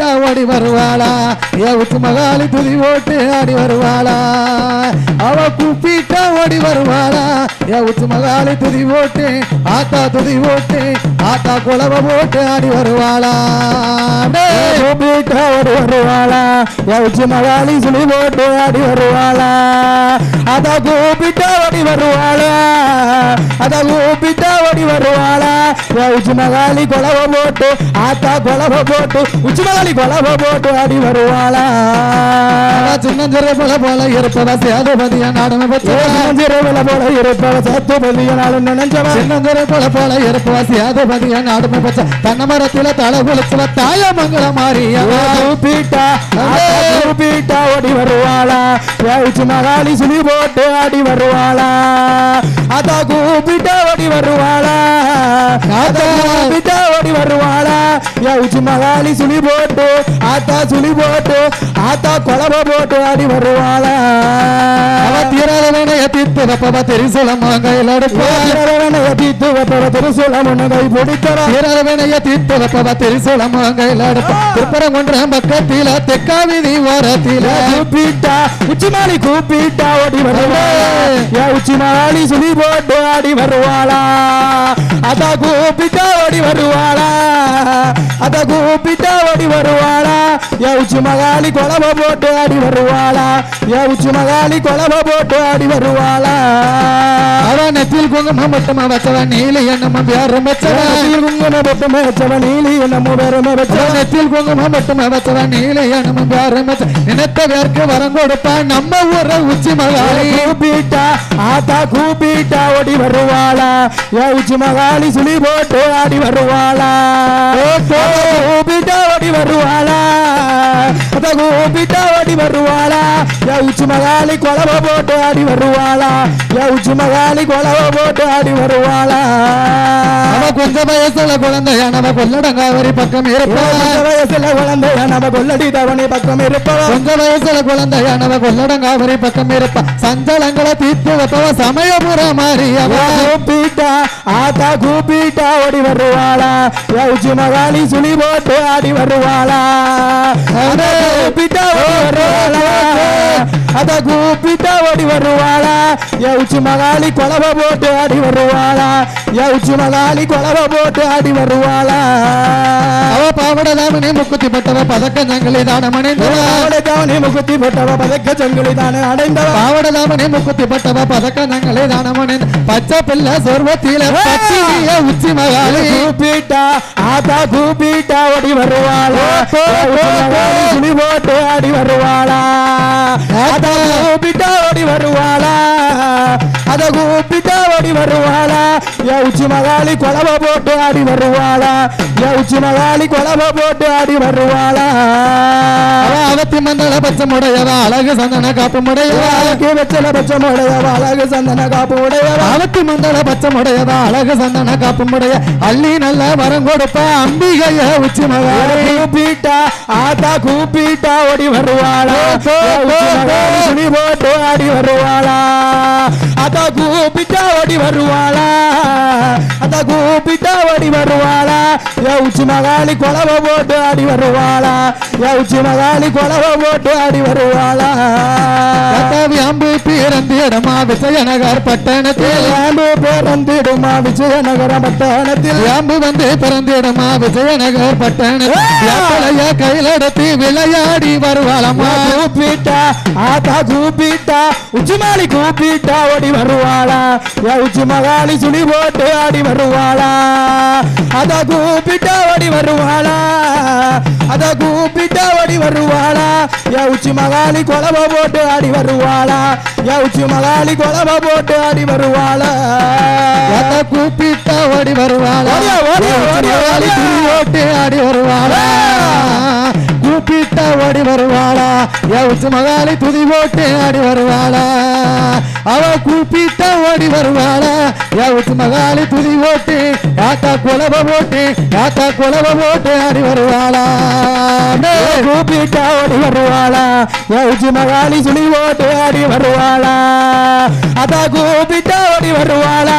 கூப்பிட்டா ஓடி வருவாளா என் உச்சி மகாலி துதி போட்டு ஆடி வருவாளா அவ கூப்பிட்டா ஓடி வருவாளா என் உச்சி மகாலி துதி போட்டு ஆத்தா துதி போட்டு ஆத்தா குலவ போட்டு ஆடி வருவாளா கூப்பிட்டா ஓடி வருவாளா என் உச்சி மகாலி துதி போட்டு ஆடி வருவாளா அத கூப்பிட்டா ஓடி வருவாளா அத கூப்பிட்டா ஓடி வருவாளா என் உச்சி மகாலி குலவ போட்டு ஆத்தா குலவ போட்டு உச்சி மகாலி குலவ போட்டு ஆடி வருவாளா சின்னஞ்சிறை போல இருப்பவ சேதுபதிய நாடுமே சின்னஞ்சிறை போல இருப்பவ சேதுபதிய நாடு நினைச்சவ சின்னஞ்சிறை போல இருப்பவ சேதுபதிய நாடுமே பச்ச தன்ன மரத்தில தலை குளிச்சவ தாயமங்கல மாறியா கூப்பிட்டா கூப்பிட்டா ஓடி வருவாளா உச்சி மகாலி சுழி போட்டு ஆடி வருவாளா அத கூப்பிட்டா ஓடி வருவாளா அத கூப்பிட்டா ஓடி வருவாளா உச்சி மகாலி சுழி போட்டு ஆத்தா சுழி போட்டு ஆத்தா கொலவ போட்டு ஆடி வருவாளா அவ தீரவனைய தீர்த்து வைப்பவ திரிசூலம் கையில் எடுப்பா தீரவனைய தீர்த்து வைப்பவ திரிசூலம் கை பிடித்தரா தீரவனைய தீர்த்து வைப்பவ திரிசூலம் கையில் எடுப்பா திருப்பரங்குன்றம் பக்கத்தில தெற்காவிதி ஓரத்தில கூப்பிட்டா உச்சிமாலி கூப்பிட்டா ஓடி வருவாளா உச்சி மகாலி சுழி போட்டு ஆடி வருவாளா அத கூப்பிட்டா ஓடி வருவாளா அத கூப்பிட்டா ஓடி வருவாளா உச்சி மகாலி கொலவ போட்டு ஆடி வருவாளா உச்சி மகாலி கொலவ போட்டு ஆடி வருவாளா அவ நெத்தில் குங்குமம் மட்டுமா வச்சவ நீலி என்னம பேரும் வச்சவ நெத்தில் குங்குமம் மட்டுமா வச்சவ நீலி என்னம பேரும் வச்சவ நெத்தில் குங்குமம் மட்டுமா வச்சவ நீலி என்னம பேரும் வச்ச நினைத்த பேருக்கு வரம் கொடுப்பா நம்ம ஊர உச்சி மகாலி கூப்பிட்டா ஆத்தா கூப்பிட்டா ஓடி வருவாளா உச்சி மகாலி சுழி போட்டு ஆடி வருவாளா கூப்பிட்டா ஓடி வருவாளா அத கூப்பிட்டா ஓடி வருவாளா உச்சி மகாலி கொலவ போட்டு ஆடி வருவாளா உச்சி மகாலி கொலவ போட்டு ஆடி வருவாளா அவ கொஞ்ச வயசுல குழந்தையானவ கொல்லடங்காவரி பக்கம் இருப்பா வயசுல குழந்தையானவ கொல்லடி தவணி பக்கம் இருப்பா கொஞ்ச வயசுல குழந்தையானவ கொல்லடங்காவரி பக்கம் இருப்பா சஞ்சலங்களை தீர்த்து வைப்பவ சமயபுர மாறியவ கூப்பிட்டா ஆத்தா கூப்பிட்டா ஓடி வருவாளா உச்சி மகாலி சுழி போட்டு ஆடி வருவாளா கூப்பிட்டா வருவாளா அத கூப்பிட்டா ஓடி வருவாளா உச்சி மகாலி கொலவ போட்டு ஆடி வருவாளா உச்சி மகாலி கொலவ போட்டு ஆடி வருவாளா அவ பாவடதாமனே முக்குத்தி பட்டவ பதக்க சங்கிலி தானம் அடைந்தவனே முக்குத்தி பட்டவ பதக்க சங்கிலி தானம் அடைந்தவ பாவடதாமனே முக்குத்தி பட்டவ பதக்க சங்கிலி தானம் அடைந்த பச்சை பிள்ளை சொர்வத்தில உச்சி மகாலி கூப்பிட்டா ஆத்தா கூப்பிட்டா ஓடி வருவாளா சுழி போட்டு ஆடி வருவாளா அத கூப்பிட்டா ஓடி வருவாளா அத கூப்பிட்டா ஓடி வருவாளா உச்சி மகாலி கொலவ போட்டு ஆடி வருவாளா உச்சி மகாலி கொலவ போட்டு ஆடி வருவாளா அவத்தி மந்தள பச்சை முடையவ அழகு சந்தன காப்பு முடையவ அழகு வெச்சல பச்சை முடையவ அழகு சந்தன காப்பு முடையவ அவத்தி மந்தள பச்சை முடையவ அழகு சந்தன காப்பு முடைய அள்ளி நல்ல வரம் கொடுப்ப அம்பிகைய உச்சி மகாலி கூப்பிட்டா ஆத்தா கூப்பிட்டா ஓடி வருவாளா சுழி போட்டு ஆடி வருவாளா அத கூப்பிட்டா ஓடி வருவாளா அத கூப்பிட்டா ஓடி வருவாளா உச்சி மகாலி கொலவ போட்டு ஆடி வருவாளா உச்சி மகாலி கொலவ போட்டு ஆடி வருவாளா அம்பு பிறந்திடமா விஜயநகர் பட்டணத்தில் அம்பு பிறந்திடுமா விஜயநகர பட்டணத்தில் அம்பு வந்து பிறந்திடுமா விஜயநகர் பட்டணத்தில் கையிலடத்தி விளையாடி வருவாளம்மா கூப்பிட்டா ஆத்தா கூப்பிட்டா உச்சி மகாலி கூப்பிட்டா ஓடி வருவாளா உச்சி மகாலி சுழி போட்டு ஆடி வருவாளா அத கூப்பிட்டா ஓடி வருவாளா அத கூப்பிட்டா ஓடி வருவாளா உச்சி மகாலி கொலவ போட்டு ஆடி வருவாளா உச்சி மகாலி கொலவ போட்டு ஆடி வருவாளா அத கூப்பிட்டா ஓடி வருவாளா ஓட்டு ஆடி வருவாளா கூப்பிட்டா ஓடி வருவாளா உச்சி மகாலி துதி போட்டு ஆடி வருவாளா அவ கூப்பிட்டா ஓடி வருவாளா உச்சி மகாலி துதி போட்டு ஆத்தா கொலவ போட்டு ஆடி வருவாளா கூப்பிட்டா ஓடி வருவாளா உச்சி மகாளி சுழி போட்டு ஆடி வருவாளா அத கூப்பிட்டா ஓடி வருவாளா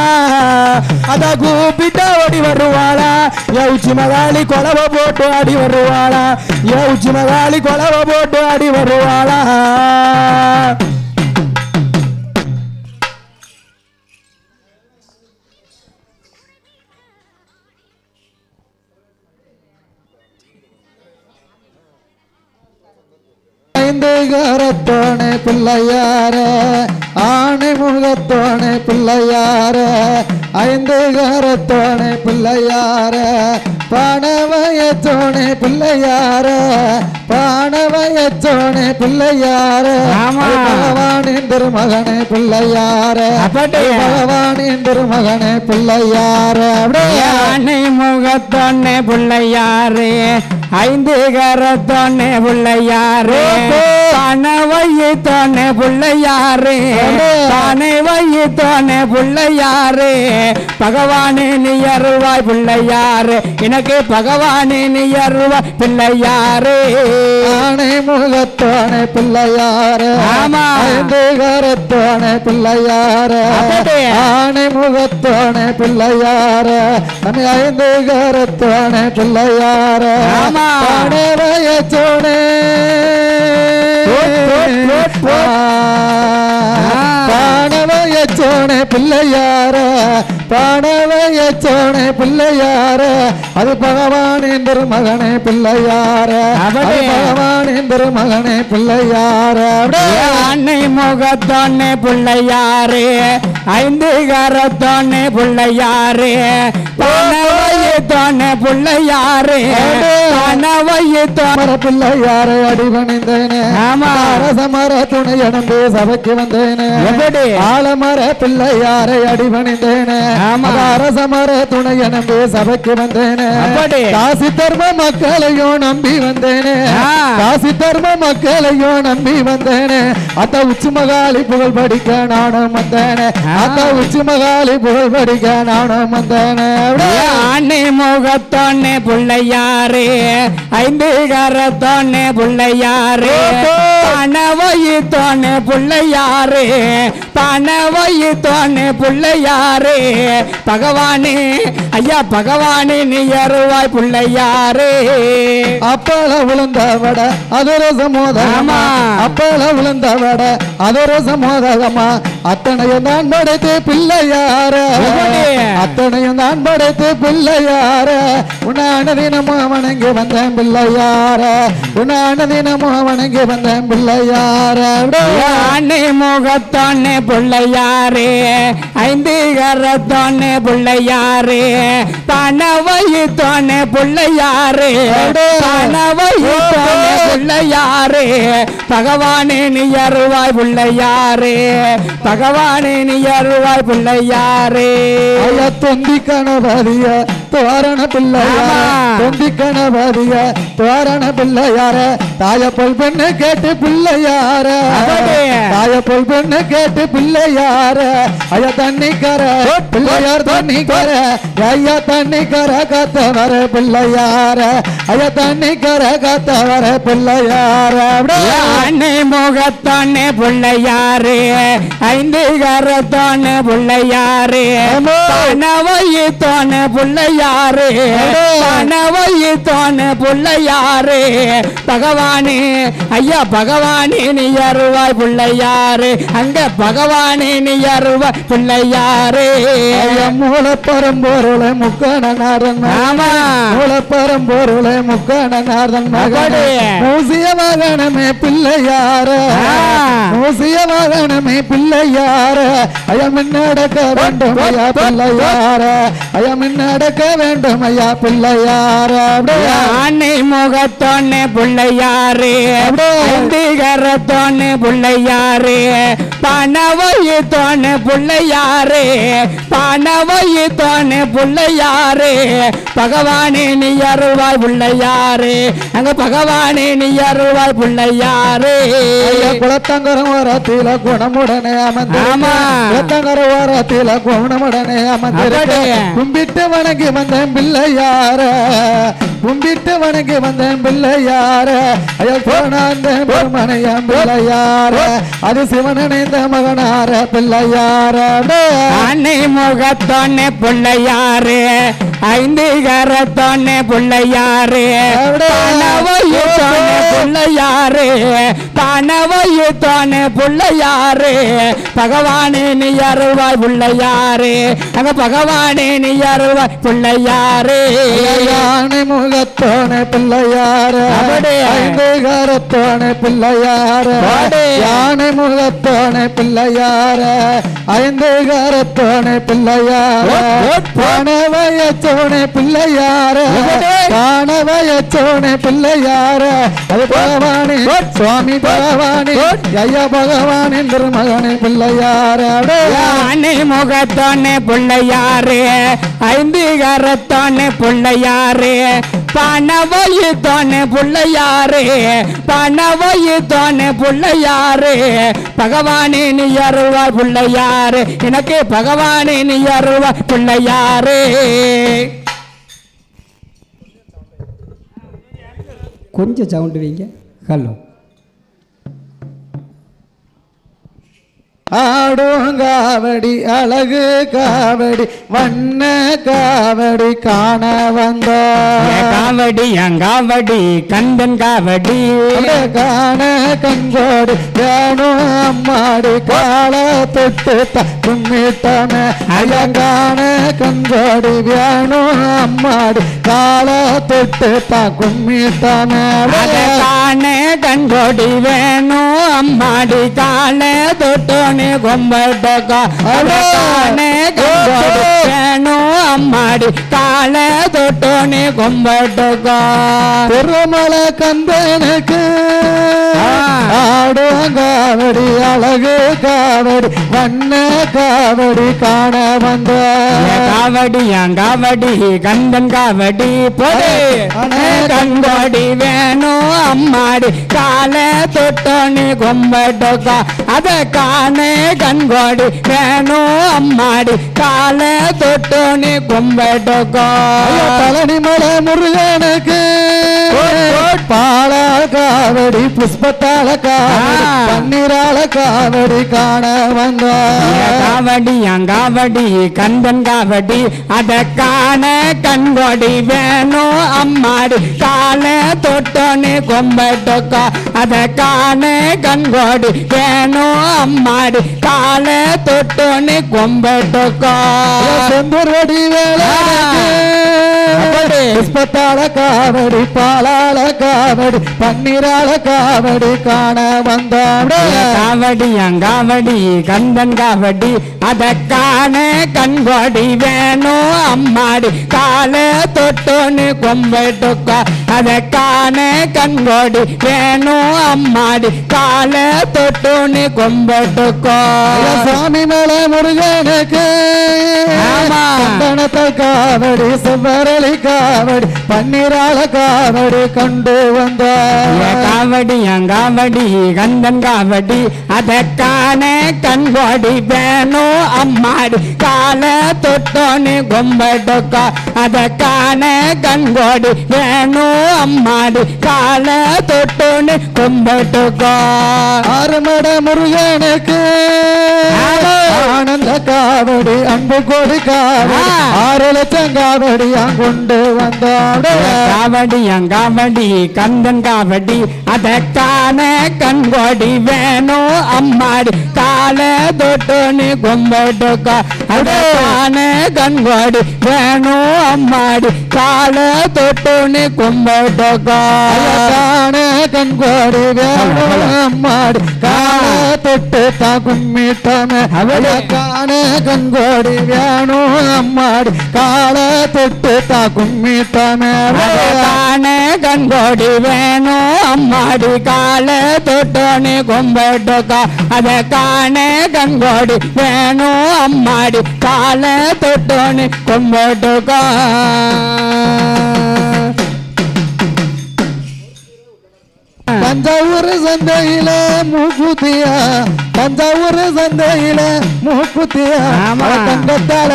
அத கூப்பிட்டா ஓடி வருவாளா உச்சி மகாளி கொலவ போட்டு ஆடி வருவாளா உச்சி மகாளி கொலவ போட்டு ஆடி வருவாளா கரத்தோனே பிள்ளையார ஆணை முகத்தோனே பிள்ளையார ஐந்து கரத்தோனே பிள்ளையார பானவயத்தோனே பிள்ளையார பானவயத்தோனே பிள்ளையார பகவானின் திருமகனே பிள்ளையார பகவானின் திருமகனே பிள்ளையார ஆணை முகத்தோனே பிள்ளையாரு ஐந்து கரத்தோனே பிள்ளையாரு பணவையத்தோனே பிள்ளையாரு பணவையத்தோனே பிள்ளையாரு பகவானே நீ அருள்வாய் பிள்ளையாரு எனக்கு பகவானே நீ அருள்வாய் பிள்ளையாரு ஆணை முகத்தோனே பிள்ளையாரு ஆமா ஐந்து கரத்தோனே பிள்ளையாரு ஆணை முகத்தோனே பிள்ளையாரு ஐந்து கரத்தோனே பிள்ளையாரு ஆமா பானவயத்தோனே பானவயத்தோனே பிள்ளையார பானவயத்தோனே பிள்ளையார அது பகவானின் திருமகனே பிள்ளையார பகவானின் திருமகனே பிள்ளையார அன்னை முகத்தோனே பிள்ளையாரு ஐந்து கரத்தோனே பிள்ளையாரு பணவையத்தோனே பிள்ளையாரு பணவையத்தோனே பிள்ளையாரை அடிபணிந்தேனே அரசமர துணை அடம்பு சபைக்கு வந்தேனே ஆலமர பிள்ளையாரை அடிபணிந்தேனே அரசமர துணை அடம்பு சபைக்கு வந்தேனே காசி தர்ம மக்களையும் நம்பி வந்தேனே காசி தர்ம மக்களையும் நம்பி வந்தேனே அத்த உச்சி மகாளி புகழ் படிக்க நானும் வந்தேனே அத்த உச்சி மகாளி புகழ் படிக்க நானும் வந்தேனே அன்னை முகத்தோனே பிள்ளையாரு ஐந்து கரத்தோனே பிள்ளையாரு பணவையத்தோனே பிள்ளையாரு பணவையத்தோனே பிள்ளையாரு பகவானே ஐயா பகவானே நீ அருள்வாய் பிள்ளையாரு அப்பள விழுந்த வட அதொரு சமோதகமா அப்பள விழுந்த வட அதொரு சமோதகமா அத்தனையும் தான் படைத்து பிள்ளையார அத்தனையும் தான் படைத்து பிள்ளையார உன்னான தினமோ வணங்கி வந்தேன் பிள்ளையார உன்னான தினமோ வணங்கி வந்தேன் பிள்ளையார அன்னை முகத்தோனே பிள்ளையாரு ஐந்து கரத்தோனே பிள்ளையாரு பணவையத்தோனே பிள்ளையாரு பணவையத்தோனே பிள்ளையாரு பகவானே நீ அருள்வாய் பிள்ளையாரு பகவானே நீ அருள்வாய் பிள்ளையாரு தொந்தி கணபதிய தோரண பிள்ளையார தொந்தி கணபதிய தோரண பிள்ளையார தாயப்பல் பெண்ணு கேட்டு பிள்ளையார தாயப்பல் பெண்ணு கேட்டு பிள்ளையார ஐயா தண்ணிக்கர பிள்ளையார் தண்ணிக்கர ஐயா தண்ணிக்கர காத்த வர பிள்ளையார ஐயா தண்ணிக்கர காத்த வர பிள்ளையார அன்னை முகத்தோனே பிள்ளையாரு ஐந்து கரத்தோனே பிள்ளையாரு பணவையத்தோனே பிள்ளையாரு பணவையத்தோனே பிள்ளையாரு பகவானே ஐயா பகவானே நீ அருள்வாய் பிள்ளையாரு அங்க பகவானே நீ அருள்வாய் பிள்ளையாரு மூலப்பரம்பொருளை முக்கணநாதன் மூலப்பரம்பொருளை முக்கணநாதன் மகனே மூசிய வாகனமே பிள்ளையார மூசிய வாகனமே பிள்ளையார அயமின்னடக்க வேண்டும் ஐயா பிள்ளையார அயமின்னடக்க வேண்டும் ஐயா பிள்ளையார அன்னை முகத்தோனே பிள்ளையாரு ஐந்து கரத்தோனே பிள்ளையாரு பணவையத்தோனே பிள்ளையாரு பணவையத்தோனே பிள்ளையாரு பகவானே நீ அருள்வாய் பிள்ளையாரு அங்க பகவானே நீ அருள்வாய் பிள்ளையாரு குளத்தங்கரம் ஓரத்தில குணமுடனே அமர்ந்தாமா குளத்தங்கர ஓரத்தில குணமுடனே அமர்ந்து கும்பிட்டு வணங்கி வந்தேன் பிள்ளையார கும்பிட்டு வணங்கி வந்தேன் பிள்ளையார ஐயா போனாந்த பெருமனையாம் பிள்ளையார அது சிவனணைந்த மகனார பிள்ளையார அன்னை முகத்தோனே பிள்ளையாரு ஐந்து கரத்தோனே பிள்ளையாரு பணவையுத்தோனே பிள்ளையாரு பணவையுத்தோனே பிள்ளையாரு பகவானே நீ அருள்வாய் பிள்ளையாரு அங்க பகவானே நீ அருள்வாய் பிள்ளையாரு யானை முகத்தோனே பிள்ளையார ஐந்து கரத்தோனே பிள்ளையார யானை முகத்தோனே பிள்ளையார ஐந்து கரத்தோனே பிள்ளையார பணவயச்சோனே பிள்ளையார காணவயச்சோனே பிள்ளையார அது பகவானே சுவாமி பகவானே ஐயா பகவானே திருமகனே பிள்ளையார யானை முகத்தோனே பிள்ளையாரு ஐந்து கரத்தோனே பிள்ளையாரு பணவயுத்தோனே பிள்ளையாரு பணவயுத்தோனே பிள்ளையாரு பகவானே நீ அருள்வாய் பிள்ளையாரு எனக்கு பகவானே நீ அருள்வாய் பிள்ளையாரு கொஞ்சம் சவுண்ட் வைங்க ஹலோ ஆடும் காவடி அழகு காவடி வண்ண காவடி காண வந்தோம் காவடி அங்காவடி கந்தன் காவடி காண கங்கோடி வேணும் அம்மாடி கால தொட்டு கும்மிட்டமே ஐயங்கான கங்கோடி வேணும் அம்மாடி கால தொட்டு கும்மிட்டமே காண கங்கோடி வேணும் அம்மாடி கால தொட்டோனே கொம்பட்டக்கா காணே கங்கோடி வேணும் அம்மாடி கால தொட்டோனே கொம்பட்டக்கா திருமலை கந்தனுக்கு ஆடும் காவடி அழகு காவடி வண்ண காவடி காண வந்த காவடி அங்காவடி கந்தன் காவடி பொது கங்கோடி வேணும் அம்மாடி கால தொட்டோனே கொம்பட்டக்கா அத காணே கண்கோடி வேணும் அம்மாடி கால தொட்டோனே கொம்பட்டக்கா பழனிமலை முருகனுக்கு பால காவடி புஷ்பத்தால காவடி பன்னீரால காவடி காண வந்த காவடி அங்காவடி கந்தன் காவடி அத காண கண்கோடி வேணும் அம்மாடி கால தொட்டோனே கொம்பட்டக்கா அத காண கண்கோடி வேணும் அம்மாடி கால தொட்டோனே கொம்பட்டக்கா செந்தூர்வடி வேலை புஷ்பத்தால காவடி பாலால காவடி பன்னீரால காவடி காண வந்த காவடி அங்காவடி கந்தன் காவடி அத காண கண்கோடி வேணும் அம்மாடி கால தொட்டோனு கொம்பட்டக்கா அத காண கண்கோடி வேணும் அம்மாடி கால தொட்டோனு கொம்பட்டக்கா சாமி மேல முருகனுக்கு கண்டனத்தால் காவடி செவ்வரளி காவடி பன்னீரால காவடி கண்டு வந்த காவடி அங்காவடி கந்தன் காவடி அத காண கண்கோடி வேணும் அம்மாடி கால தொட்டோனு கொம்பட்டக்கா அத காண கண்கோடி வேணும் அம்மாடி கால தொட்டோனு கொம்பட்டக்கா ஆறுமட முருகனுக்கு ஆனந்த காவடி அன்பு கொடி காவடி 6 லட்சம் காவடி கொண்டு வந்தோட காவடி அங்காவடி கந்தன் காவடி அத காண கண்கோடி வேணும் அம்மாடி கால தொட்டோனு கொம்பட்டக்கா அத காண கண்கோடி வேணும் அம்மாடி கால தொட்டோனு கொம்பட்டக்கா காண கண்கோடி வேணும் அம்மாடி கால தொட்டு கும்மிட்டமே அவள காண கண்கோடி வேணும் அம்மாடி கால தொட்டு கும்மிட்டமே காண கண்கோடி வேணும் அம்மாடி கால தொட்டோனு கொம்பட்டக்கா அத காண கண்கோடி வேணும் அம்மாடி கால தொட்டோனு கொம்பட்டக்கா தஞ்சாவூர் சந்தையில மூக்குத்தியா தஞ்சாவூர் சந்தையில மூக்குத்தியா தங்கத்தால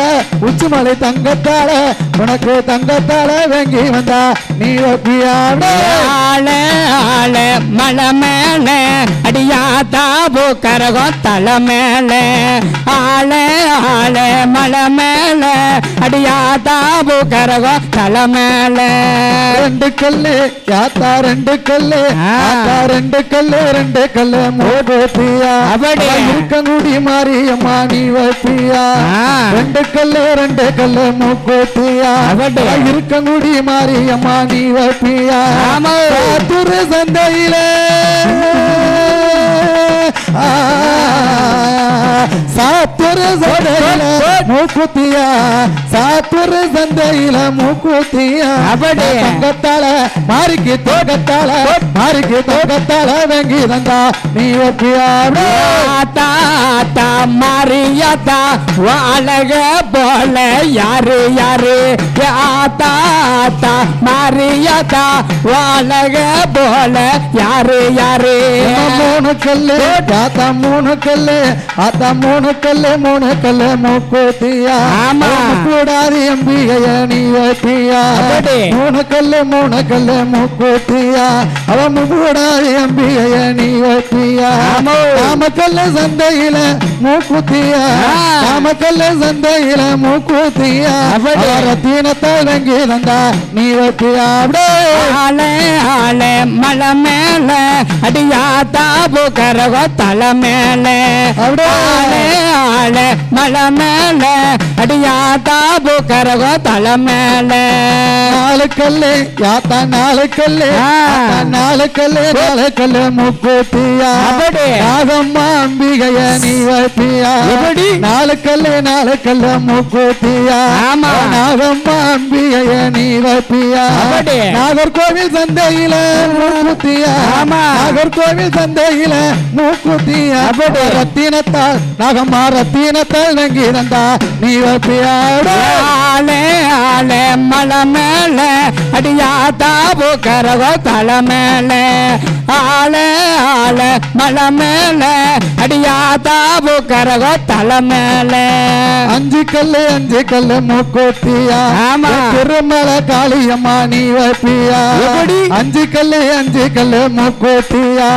உச்சிமலை தங்கத்தால உனக்கு தங்கத்தால வெங்கி வந்தா நீ வைப்பியாடே ஆளே ஆளே மலை மேலே அடியாத்தா பூக்கரகம் தலை மேலே ஆளே ஆளே மலை மேலே அடியாத்தா பூக்கரகம் தலை மேலே ரெண்டு கல்லு யாத்தா ரெண்டு கல்லு ஆத்தா ரெண்டு கல்லு மூக்குத்தியா அப்படி இருக்கங்குடி மாரியம்மா நீ வைப்பியா ரெண்டு கல்லு மூக்குத்தியா இருக்கங்குடி மாரியம்மா நீ வைப்பியா துரு சந்தையில சாத்துரு சந்தையில மூக்குத்தியா சாத்துரு சந்தையில மூக்குத்தியா தங்கத்தால மாறிக்கு தோகத்தால வெங்கி தந்தா நீ வைப்பியா தாத்தா மாரியாத்தா வாழக போல யாரு தாத்தா மாரியாத்தா வாழக போல யாரு மூணு கல்லு தாத்தா மூணு கல்லு ஆத்தா மூணு கல்லு மூக்குத்தியா கூடாது எம்பிகைய நீ வைப்பியா மூணு கல்லு மூக்குத்தியா அவன் கூடாது எம்பிகைய நீ வைப்பியா நாமக்கல்ல சந்தையில மூக்குத்தியா ரத்தினத்தை வெங்கி தந்தா நீ வைப்பியா ஆளே ஆளே மலை மேல அடியாத்தா பூக்கரகோ தலை மேலே ஆளே ஆளே மலை மேல அடியாத்தா பூக்கரகோ தலை மேலே நாலு கல்லு யாத்தா நாலு கல்லு மூக்குத்தியா நாகம்மா அம்பிகைய நீ வைப்பியா நாலு கல்லு மூக்குத்தியா நாகம்மா அம்பிகைய நீ வைப்பியா நாகர்கோவில் சந்தையில மூக்குத்தியா நாகர்கோவில் சந்தையில மூக்குத்தியா ரத்தினத்தால் நாகம்மா ரத்தினத்தால் நங்கி தந்தா நீ வைப்பியா ஆளே ஆளே மலை மேல அடியாத்தா பூக்கரகோ தலை மேலே ஆளே ஆளே மலை மேல அடியாத்தா பூக்கரகோ தலை மேலே அஞ்சு கல்லு மூக்குத்தியா திருமலை காளியம்மா நீ வைப்பியா அஞ்சு கல்லு மூக்குத்தியா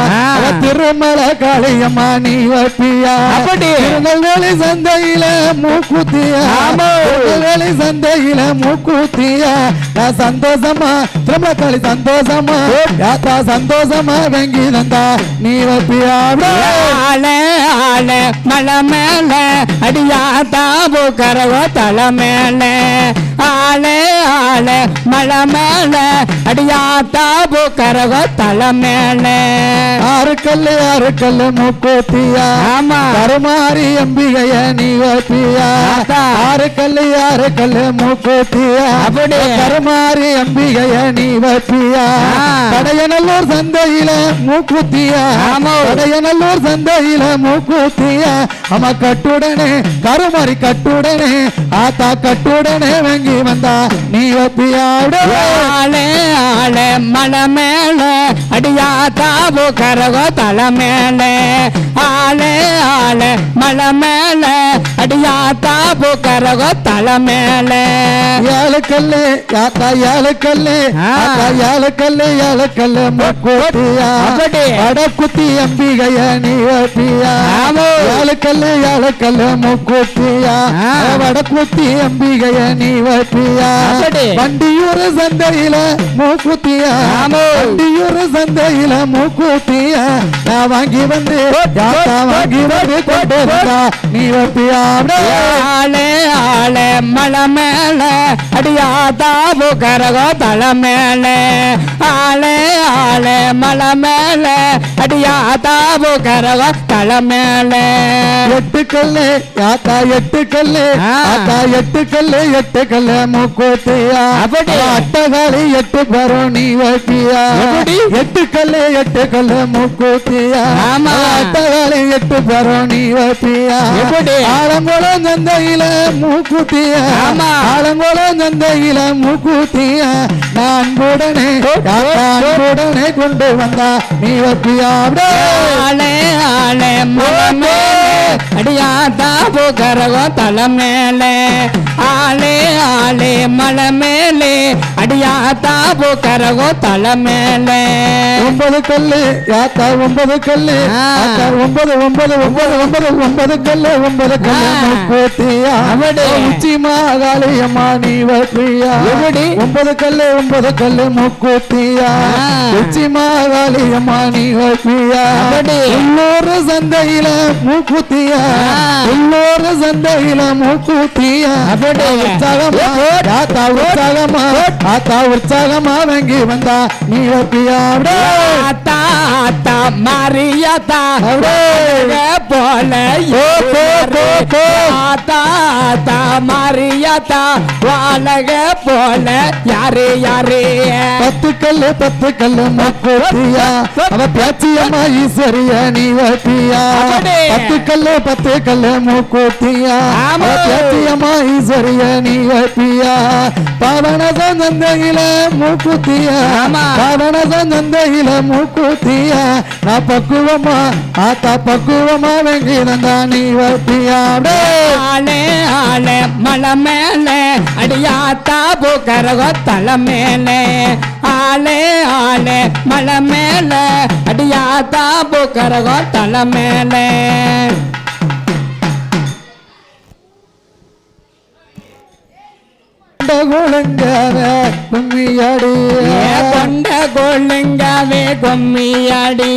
திருமலை காளியம்மா நீ வைப்பியா திருநெல்வேலி சந்தையில மூக்குத்தியா திருநெல்வேலி சந்தையில மூக்குத்தியா நான் சந்தோஷமா திருமலை சந்தோஷமா யாத்தா சந்தோஷமா வெங்கி தந்தா நீ வைப்பியா ஆளே ஆளே மலை மேல அடியாத்தா பூக்கரகோ தலை மேலே ஆளே ஆளே மலை மேல அடியாத்தா பூக்கரகோ தலை மேலே ஆறு கல்லு மூக்குத்தியா கருமாரி அம்பிகைய நீ வைப்பியா ஆறு கல்லு மூக்குத்தியா கருமாரி அம்பிகைய நீ வைப்பியா கடையநல்லூர் சந்தையில மூக்குத்தியா கடையநல்லூர் சந்தையில மூக்குத்தியா அம்மா கட்டுடனே கருமாரி கட்டுடனே ஆத்தா கட்டுடனே வெங்கி வந்தா நீ வைப்பியா ஆளே ஆளே மலை மேல அடியாத்தா பூக்கரகோ தலை மேலே ஆளே ஆளே மலை மேல அடியாத்தா பூக்கரகோ தலை மேலே ஏழு கல்லு யாத்தா ஏழு கல்லு மூக்குத்தியா வடக்குத்தி அம்பிகைய நீ வைப்பியா ஏழு கல்லு மூக்குத்தியா வடக்குத்தி அம்பிகைய நீ வைப்பியா வண்டியூர் சந்தையில மூக்குத்தியா வண்டியூர் சந்தையில மூக்குத்தியா நான் வாங்கி வந்து கொண்டு வந்தா நீ வைப்பியா ஆளே ஆளே மலை மேல அடியாத்தா பூக்கரகோ தலை மேலே ஆளே ஆளே மலை மேல அடியாத்தா பூக்கரகோ தலை மேலே எட்டு கல்லு யாத்தா எட்டு கல்லு மூக்குத்தியா அட்டகாலி எட்டு பரம் நீ வைப்பியா எட்டு கல்லு மூக்குத்தியா அட்டகாலி எட்டு பரம் நீ வைப்பியா ஆலங்குளம் சந்தையில மூக்குத்தியா ஆலங்குளம் சந்தையில மூக்குத்தியா நான் உடனே கொண்டு வந்தா நீ வைப்பியா ஆளே ஆளே மலை மேலே அடியாத்தா பூக்கரகம் தலை மேலே ஆளே ஆளே மலை மேலே அடியாத்தா பூக்கரகம் தலை மேலே 9 கல்லு யாத்தா 9 கல்லு ஆத்தா 9 9 9 9 கல்லு 9 கல்லு முக்கூத்தியா உச்சி மாகாளியம்மா நீ வப்பியா 9 கல்லு முக்கூத்தியா உச்சி மாகாளியம்மா நீ வப்பியா உள்ளூர் சந்தையில மூக்குத்தியா உள்ளூர் சந்தையில மூக்குத்தியா உற்சாகமா யாத்தா உற்சாகமா ஆத்தா உற்சாகமா வாங்கி வந்தா நீ வப்பியா ஆத்தா ஆத்தா மாரியாத்தா போல ஆத்தா ஆத்தா மாரியாத்தா வாழக போல யாரு யாரு 10 கல்லு முக்கூத்தியா அவ பேச்சியம்மா ஈஸ்வரியா நீ வப்பியா 10 கல்லு முக்கூத்தியா அவ பேச்சியம்மா ஈஸ்வரியா நீ வப்பியா பாவன சந்தையில மூக்குத்தியா பாவன சந்தையில மூக்குத்தியா நான் பக்குவமா ஆத்தா பக்குவமா வெங்கிருந்தா நீ வப்பியா ஆளே ஆளே மலை மேலே அடியாத்தா பூக்கரகம் தலை மேலே ஆளே ஆளே மலை மேலே அடியாத்தா பூக்கரகம் தலை மேலே கும்மியாடி கொண்ட கொள்ளுங்கவே கும்மியாடி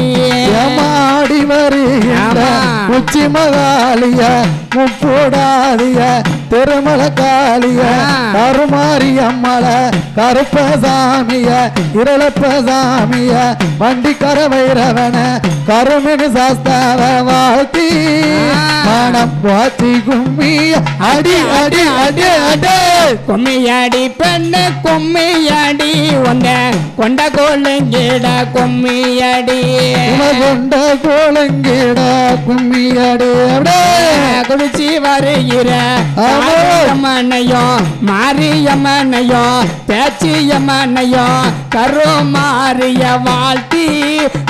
மாடி வருகின்ற உச்சி மகாலிய முப்பூடாதிய திருமல காளிய கருமாரி அம்மல கருப்பசாமிய இரளப்பசாமிய வண்டிக்கர வைரவன கருமினு சாஸ்தாவ வாழ்த்தி மனம் வாத்தி கும்மிய அடி அடி அடி அடி கும்மியாடி பெண்ணு கும்மியாடி உன்ன கொண்ட கோளுங்கிட கும்மியாடி கொண்ட கோளுங்கிட கும்மியாடி குடிச்சி வருகிற அம்மனையும் மாரியம்மனையும் பேச்சியம்மனையும் கருமாரிய வாழ்த்தி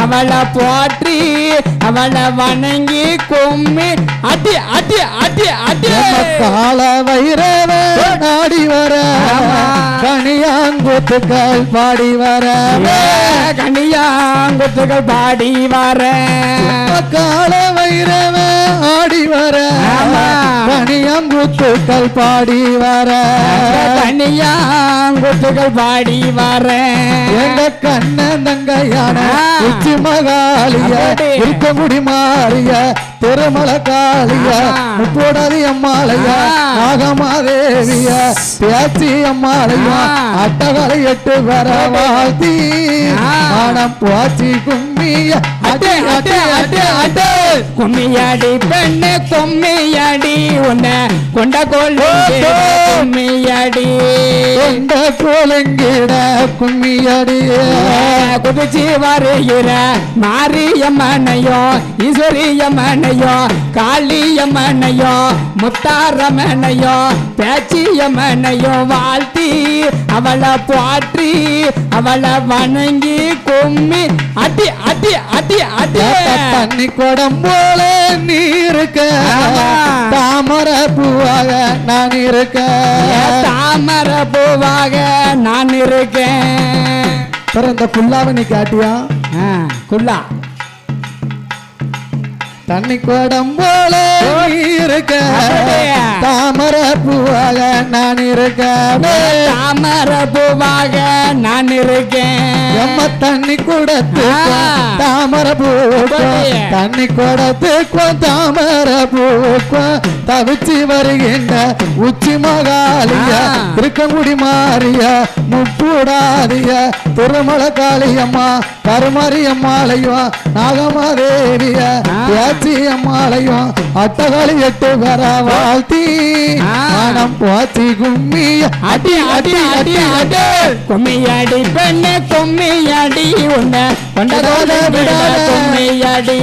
அவளை போற்றி அவளை வணங்கி கும்மி அடி அடி அடி அடி கால வைரவ நாடி வர கனியாங்குத்துக்கள் பாடி வர கனியாங்குத்துக்கள் பாடி வர கால வைரவ ஆடி வர கனியாங்குத்துக்கள் பாடி வர கனியாங்குத்துக்கள் பாடி வர எங்க கண்ணன் தங்கையான உச்சி மகாலிய இருக்க முடி மாறிய திருமல காளிய முப்போடாதி அம்மாளைய நாகமாதேவிய பேச்சி அம்மாளைய அட்டகளை 8 வர வாழ்த்தி மனம் போச்சி கும்மிய அடி அடி அடி அடி கும்மியாடி பெண்ணு கும்மியாடி உன்ன கொண்ட கும்மியாடி கொண்ட கோலங்கிட கும்மியாடி குதிச்சி வருகிற மாரியம்மனையோ ஈஸ்வரியம்மனையோ காளியம்மனையோ முத்தாரம்மனையோ பேச்சியம்மனையோ வாழ்த்தி அவளை போற்றி அவளை வணங்கி கும்மி அடி அடி அடி அடி தண்ணி குடம் போல நீ இருக்க தாமரை பூவாக நான் இருக்க தாமரை பூவாக நான் இருக்கேன் பிறந்த புல்லாவை நீ காட்டியா குல்லா தண்ணி குடம் போல நீ இருக்க தாமரை பூவாக நான் இருக்க தாமரை பூவாக நான் இருக்கேன் எம்ம தண்ணி குடத்து தாமரை பூக்கும் தண்ணி குடத்துக்கும் தாமரை பூக்கும் தவிச்சு வருகின்ற உச்சி மகாலிய இருக்கமுடி மாறிய முப்பூடாதிய திருமல காளியம்மா கருமாரி அம்மாளையும் நாகமாதேவிய பேச்சி அம்மாளையும் அட்டகாளி 8 வர வாழ்த்தி மனம் போச்சி கும்மிய அடி அடி அடி அடி கும்மியாடி பெண்ணு கும்மியாடி உன்ன கொண்ட கும்மியடி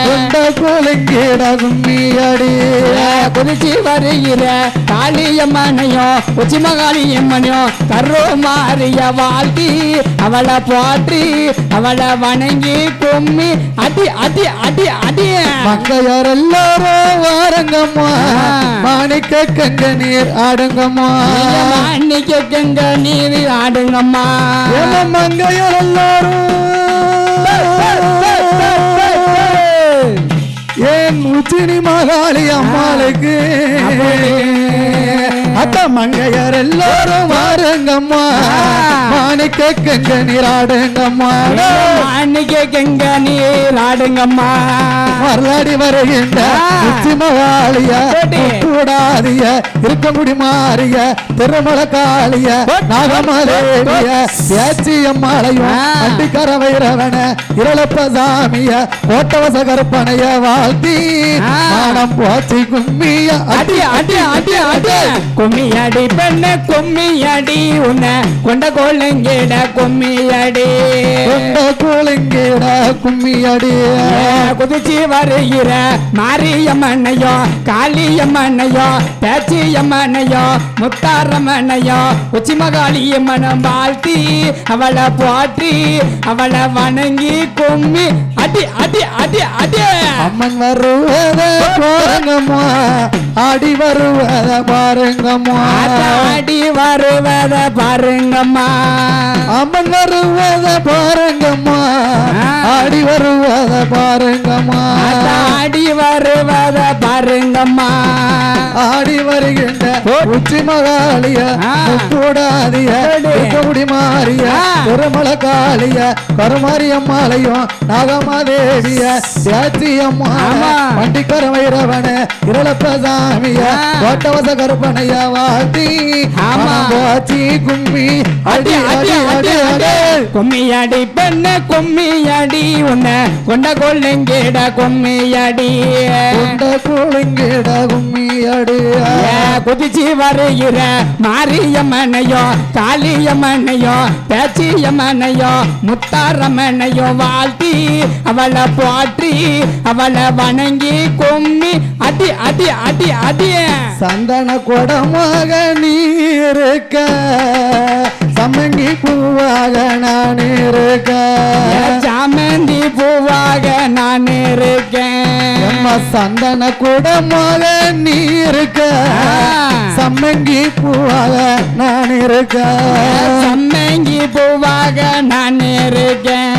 கொண்ட குலுங்கிட கும்மியடி குதிச்சு வருகிற காளியம்மனையும் உச்சி மகாளியம்மனையும் கருமாரிய வாழ்த்தி அவளை போற்றி அவளை வணங்கி கும்மி அடி அடி அடி அடி மங்கையார் எல்லாரும் வாரங்கம்மா மாணிக்க கங்க நீர் ஆடுங்கம்மா மாணிக்க கங்க நீர் ஆடுங்கம்மா மங்கையார் எல்லாரும் ஏன் உச்சினி மகாளி அம்மாளுக்கு அத்த மங்கையர் எல்லாரும் வாருங்கம்மா மாணிக்க கங்க நீராடுங்கம்மா மாணிக்க கங்க நீராடுங்கம்மா வரலாடி வருகின்ற உச்சி மகாளிய கூடாதிய இருக்க முடிமாறிய திருமல காளிய நாகமதேவிய பேச்சி அம்மாளையும் அண்டிக்கர வைரவன இரளப்பசாமிய கோட்டவச கற்பனைய வாழ்த்தி மானம் போச்சி கும்மிய அடி அடி அடி அடி கும்மியடி பெண்ணு கும்மியடி உன்னை கொண்ட கோலங்கிட கும்மியடி கொண்ட கோலங்கிட கும்மியடி குதிச்சு வருகிற மாரியம்மனையோ காளியம்மனையோ பேச்சியம்மனையோ முத்தாரம்மனையோ உச்சிமகாளியம்மனம் வாழ்த்தி அவளை போற்றி அவளை வணங்கி கும்மி அடி அடி அடி அடி அம்மன் வருவத பாருங்கம்மா ஆடி வருவத பாருங்கம்மா ஆடி வருவத பாருங்கம்மா அம்மன் வருவத பாருங்கம்மா ஆடி வருவத பாருங்கம்மா ஆடி வருவத பாருங்கம்மா ஆடி வருகின்ற உச்சி மகாளிய கூடாதிய குடி மாறிய திருமல காளிய கருமாரியம்மாளையும் நாகமாதேவிய சேச்சி அம்மா வண்டிக்கர வைரவன இரளப்பசாமிய கோட்டவச கருப்பனைய வாழ்த்தி போச்சி கும்மி அடி அடி அடி அடி கும்மியடி பெண்ணு கும்மியடி உன்னை கொண்ட கொள்ளுங்கிட கும்மியடி கொண்ட கொள்ளுங்கிட கும்மியடி குதிச்சு வருகிற மாரியம்மனையோ காளியம்மனையோ பேச்சியம்மனையோ முத்தாரம்மனையோ வாழ்த்தி அவளை போற்றி அவளை வணங்கி கும்மி அடி அடி அடி அடி சந்தன குடமாக நீ இருக்க சம்மங்கி பூவாக நான் இருக்க சாமந்தி பூவாக நான் இருக்கேன் சந்தன குடமாக நீ இருக்க சம்மங்கி பூவாக நான் இருக்க சம்மங்கி பூவாக நான் இருக்கேன்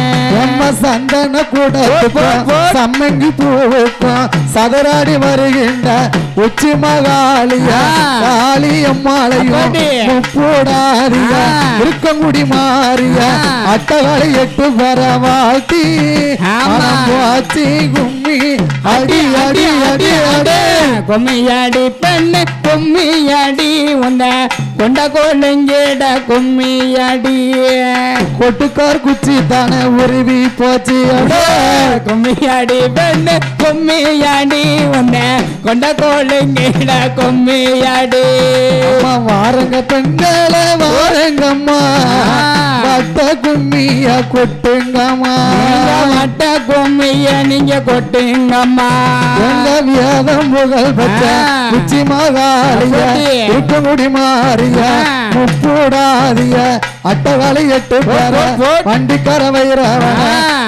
சந்தன குடத்துக்கும் சம்மங்கி பூவுக்கும் சதராடி வருகின்ற உச்சி மகாளிய காளியம்மாளையும் முப்பூடாதிய இருக்கங்குடி மாறிய அட்டகாளி எட்டு பெற வாழ்த்தி போச்சி கும்மி அடி அடி அடி அடி கும்மியடி பெண்ணு கும்மியடி உன்னை கொண்ட கோலங்கிட கும்மியடி கொட்டுக்கார் குச்சி தானே உருவி போச்சு கும்மியடி பெண்ணு கும்மியடி உன்னை கொண்ட கோலங்கிட கும்மியடி வாரங்க பெண்களை வாரங்கம்மா வட்ட கும்மிய கொட்டுங்கம்மா வட்ட கும்மிய நீங்க கொட்டுங்கம்மா எங்க வியாதம் புகழ் பெற்ற உச்சி மகாளிய இருக்கமுடி மாறிய முப்பூடாதிய அட்டகாளி எட்டு பேர வண்டிக்கர வைரவன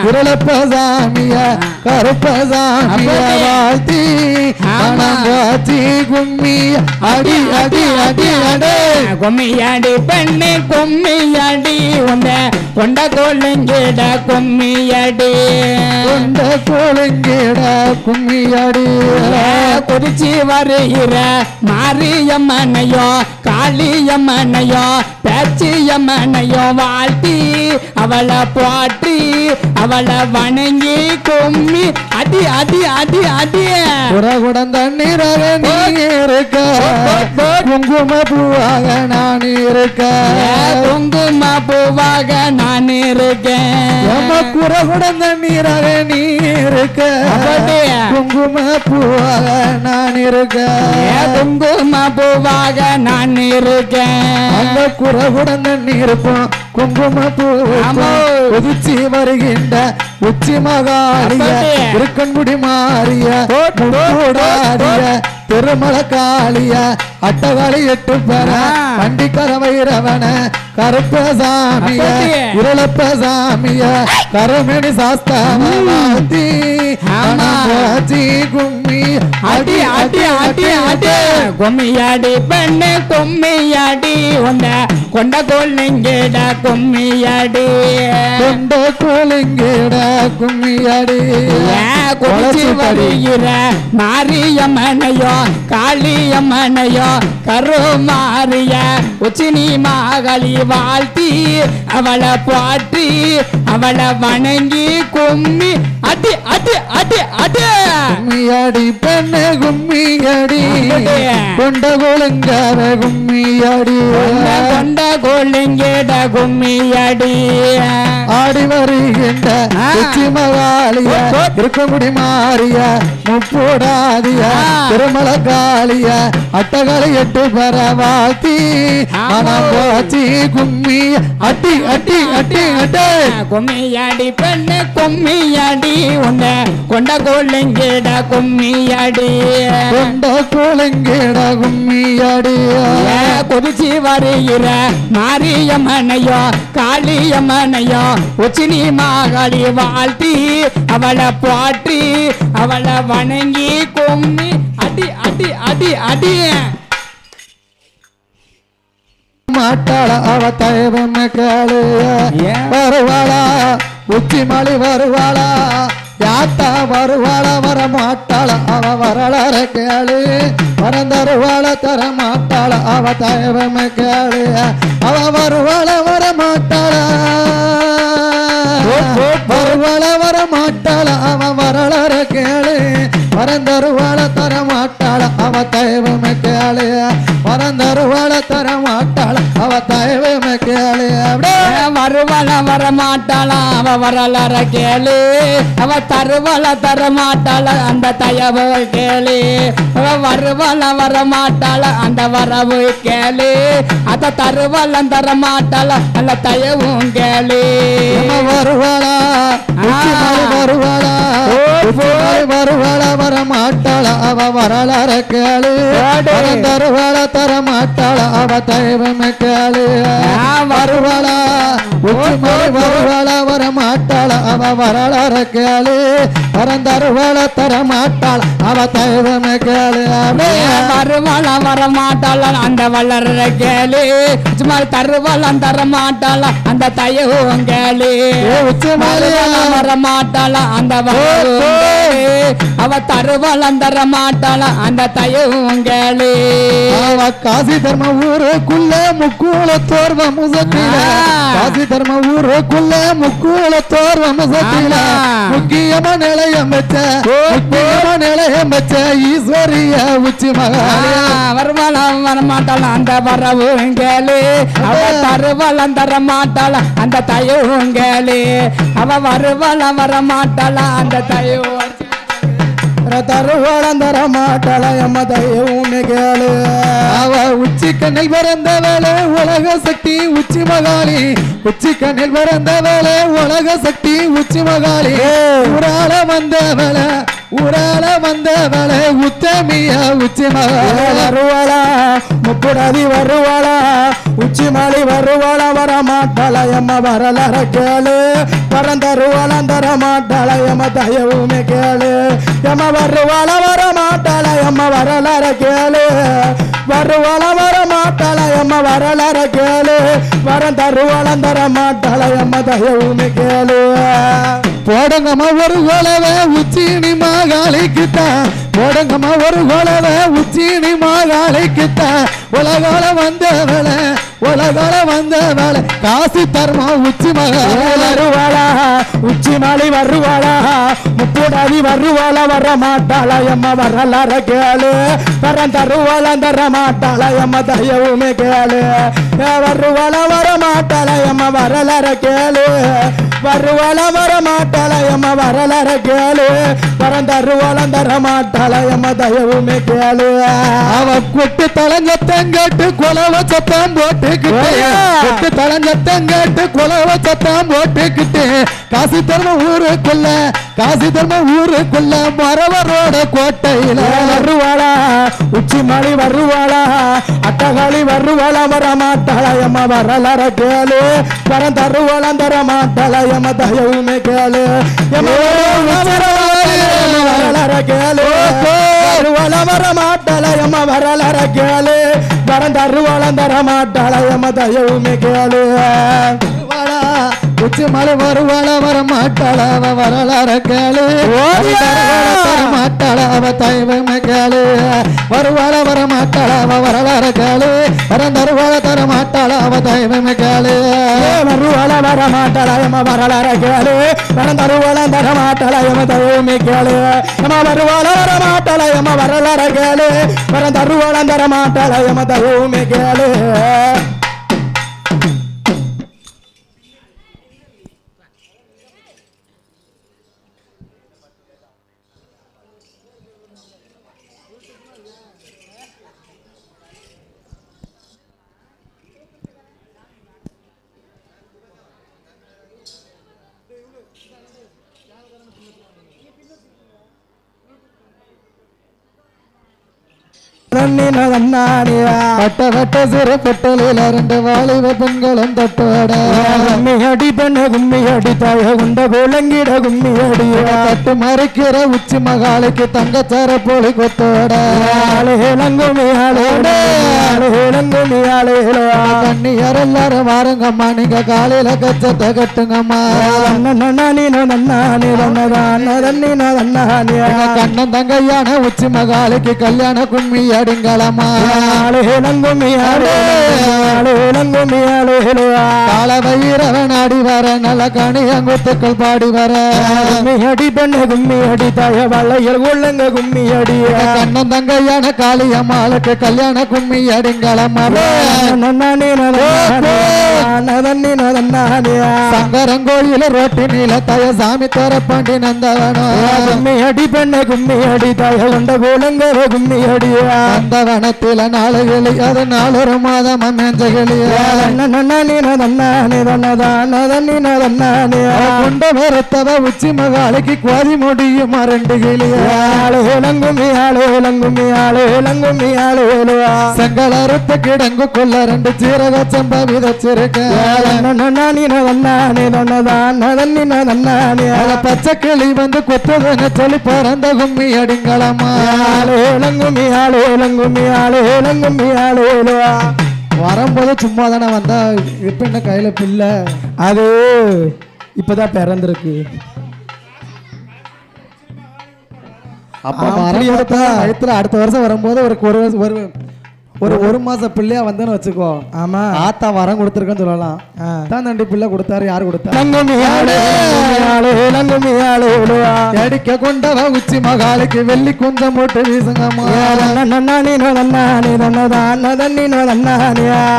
இரளப்பசாமிய கருப்பசாமிய வாழ்த்தி போச்சி கும்மி அடி அடி அடி அடி கும்மியடி பெண்ணு கும்மியடி உன்னை கொண்ட கோலங்கிட கும்மியடி கொண்ட கோலங்கிட கும்மியடி குதிச்சு வருகிற மாரியம்மனையோ காளியம்மனையோ பேச்சியம்மனையோ வாழ்த்தி அவளை போற்றி அவளை வணங்கி கும்மி அடி அடி அடி அடி புறகுடம் தண்ணீராக நீ இருக்க குங்கும பூவாக நான் இருக்க குங்கும பூவாக நான் இருக்கேன் குறகுடம் தண்ணீராக நீ இருக்க குங்கும பூவாக நான் இருக்க குங்கும பூவாக நான் இருக்கேன் அந்த குறகுடம் தண்ணி இருப்போம் குங்கும பூ உதிச்சி வருகின்ற உச்சி மகாலிய இருக்கன்குடி மாறிய திருமல காளிய அட்டகாளி எட்டு பெற பண்டிக்கர வைரவன கருப்ப சாமிய இருளப்ப சாமிய கருமணி சாஸ்தாமி கும்மி அடி அடி அடி அடி கும்மியாடி பெண்ணு கும்மியாடி உன்ன கொண்ட கோலிங்கேட கும்மியாடி கொண்ட கோலிங்கேட கும்மியாடி குடிச்சு வருகிற மாரியம்மனையோ காளியம்மனையோ கருமாரிய உச்சினி மகளி வாழ்த்தி அவளை பாட்டி அவளை வணங்கி கும்மி அடி அடி அடி அடி கும்மியாடி பெண்ணு கும்மியாடி கொண்ட கோலங்கார கும்மியாடி கொண்ட கோலிங்கேட கும்மியாடி ஆடி வருகின்ற உச்சி மகாலிய இருக்கமுடி மாறிய முப்போடாதிய திருமல காளிய அட்டகளை எட்டு பெற வாழ்த்தி மனம் போச்சி கும்மி அட்டி அட்டி அட்டி அட்டே கும்மியாடி பெண்ணு கும்மியாடி உன்ன கொண்ட கோலிங்கேட கும்மியாடி கொண்ட கோலங்கேட கும்மியாடி குதிச்சு வருகிற மாரியம்மனையோ காளியம்மனையோ உச்சினி மகளி வாழ்த்தி அவளை பாட்டி அவளை வணங்கி கும்மி அடி அடி அடி அடி மாட்டாள அவ தயவம் கேளு வருவாளா உச்சி மலை வருவாளா யாத்தா வருவாள வர மாட்டாள அவ வரலாற கேளு வரந்தருவாள தர மாட்டாள அவ தயவம் கேளு அவ வருவாள வர மாட்டாள வருவாள வர மாட்டாள அவ வரலாற கேளு வரந்தருவாள தர மாட்டாள அவ தயவம் கேளு வரந்தருவாள தர மாட்டாள அவ தயவம் கேளு வருவாள வர மாட்டாளா அவ வரலாற கேளு அவ தருவாள தர மாட்டாள அந்த தயவு கேளு அவ வருவாள வர மாட்டாள அந்த வரவு கேளு அத தருவாள தர மாட்டாள அந்த தயவும் கேளு வருவாளா வருவாளா வருவாள வர மாட்டாள அவ வரலாற கேளு தருவாள தர மாட்டாள அவ தயவம் கேளு வருவாளா வருவாள வர மாட்டாள அவ வரலாற கேளு வரந்தருவாள தர மாட்டாள அவ தயவம் கேளு வருவாள வர மாட்டாள அந்த வளர கேளு சும்மா தருவாள தர மாட்டாள அந்த தயவும் கேளு வர மாட்டாள அந்த அவ தருவாள தர மாட்டாள அந்த தயவும் கேளு அவ காசி தர்ம ஊருக்குள்ள முக்கூல தோர்வ முசத்தில காசி தர்ம ஊருக்குள்ள முக்கூல தோர்வ முசத்தில முக்கியமா நிலையம் வச்ச முக்கியமா நிலையம் வச்ச ஈஸ்வரிய உச்சி மகாலியா வருவாள வர மாட்டாள அந்த வரவும் கேளு அவ தருவாள தர மாட்டாள அந்த தயவும் கேளு அவ வருவாள வர மாட்டாள அந்த தயவும் தருவாளந்தர மாட்டாள எம்ம தயவும் கேளு அவ உச்சி கண்ணில் பிறந்த வேலை உலக சக்தி உச்சி மகாலி உச்சி கண்ணில் பிறந்த வேலை உலக சக்தி உச்சி மகாலி ஊரால வந்த வேலை ஊரால வந்த வேலை உத்தமிய உச்சி மகாலி வருவாளா முப்புடாதி வருவாளா உச்சி மாலி வருவாளா வர மாட்டாள எம்ம வரலாற கேளு பரந்தருவாள தர மாட்டாள எம்ம தயவுமே கேளு எம்ம வருவாள வர மாட்டாள எம்ம வரலாற கேளு வருவாள வர மாட்டாள எம்ம வரலாற கேளு வரந்தருவாள தர மாட்டாள எம்ம தயவுமே கேளு போடுங்கம்மா ஒரு கோலவை உச்சினி மகாலிக்குத்தான் போடுங்கம்மா ஒரு கோலவை உச்சினி மகாலிக்குத்தான் உலகால வந்த வேலை உலகால வந்த வேலை காசி தர்மா உச்சி மகாலி வருவாளா உச்சி மாலி வருவாளா முப்புடாதி வருவாள வர மாட்டாள எம்ம வரலாற கேளு பரந்தருவாள தர மாட்டாள எம்ம தயவுமே கேளு வருவாள வர மாட்டாள எம்ம வரலாற கேளு வருவாள வர மாட்டாளையம்மா வரலாற கேளு பறந்தருவாளம் தர மாட்டாளையம்மா தயவுமே கேளு அவ கொட்டு தளஞ்சத்தங்கட்டு கொலவ சத்தம் போட்டுக்கிட்டு தளஞ்சத்தங்கட்டு கொலவ சத்தம் போட்டுக்கிட்டு காசி தர்ம ஊருக்குள்ள மரவரோட கோட்டையில வருவாளா உச்சி மணி வருவாளா அட்டகாளி வருவாளா வர மாட்டாளையம்மா வரலாற கேளு பறந்தருவாளம் தர மாட்டாளையம்மா தயவுமே கேளு வரலாற கேளு வருவாள வர மாட்டாளையம்மா வரலாற கேளு பறந்தருவாளம் தர மாட்டாளையம்மா தயவுமே கேளு உச்சி மலை வருவாள வர மாட்டாள அவ வரலாற கேளு தர மாட்டாள அவ தயவுமே கேளு வருவாள வர மாட்டாள அவ வரலாற கேளு பறந்தருவாள தர மாட்டாள அவ தயவுமே கேளு வருவாள வர மாட்டாளையம்மா வரலாற கேளு பறந்தருவாளம் தர மாட்டாளையம்மா தயவுமே கேளு நம்ம வருவாள வர மாட்டாளையம்மா வரலாற கேளு பறந்தருவாளம் தர மாட்டாளையம்மா தயவுமே கேளு பட்ட வட்ட சிறு பட்டலில் ரெண்டு வாலிப பெண்களும் தட்டோட கும்மி அடி பெண்ணு கும்மி அடி தாய குண்ட குலங்கிட கும்மி அடி தட்டு மறைக்கிற உச்சி மகாலுக்கு தங்கச்சார போலி கொத்தோட கண்ணியர் எல்லாரும் வாருங்கம்மா நீங்க காலையில கச்சத்தை கட்டுங்கம்மா கண்ணன் தங்கையான உச்சி மகாலுக்கு கல்யாண கும்மி அடிங்களம்மா கால வயிறவன் ஆடி வர நல்ல கணியங்குத்துக்கள் பாடி வர அடி பெண்ணு கும்மி அடி தாய வளையல் உள்ளங்க கும்மி அடி கண்ணன் தங்கையான காளியம்மாளுக்கு கல்யாண கும்மி அடிங்களம்மா சங்கரங்கோயில ரோட்டி நீல தய சாமி தரப்பாண்டி நந்தவனம் கும்மி அடி பெண்ணு கும்மி அடி தாய கொண்ட குலங்க கும்மி அடி அந்த வனத்தில நாலு கிளி அது 4 மாதம் மேஞ்ச கிளிய கொண்ட மரத்தவ உச்சி மகாலைக்கு குவாதி முடியும் 2 கிளிய செங்கலறுத்த கிடங்கு கொள்ள 2 சீரக சம்பா விதச்சிருக்க பச்சை கிளி வந்து கொத்துதன சொல்லி பறந்த கும்மி அடிங்களம்மா வரும்போது சும்மா தானே வந்தா இப்ப என்ன கையில பிள்ளை அது இப்பதான் பிறந்திருக்கு அப்ப வயத்துல அடுத்த வருஷம் வரும்போது ஒரு மாசம் பிள்ளையா வந்தேன்னு வச்சுக்கோ. ஆமா ஆத்தா வரம் கொடுத்துருக்கேன்னு சொல்லலாம். தான் 2 பிள்ளை கொடுத்தாரு. யாரு கொடுத்தாரு? அடிக்க கொண்டவ உச்சி மகாலுக்கு வெள்ளி குஞ்சம் போட்டு வீசுங்கம்மா.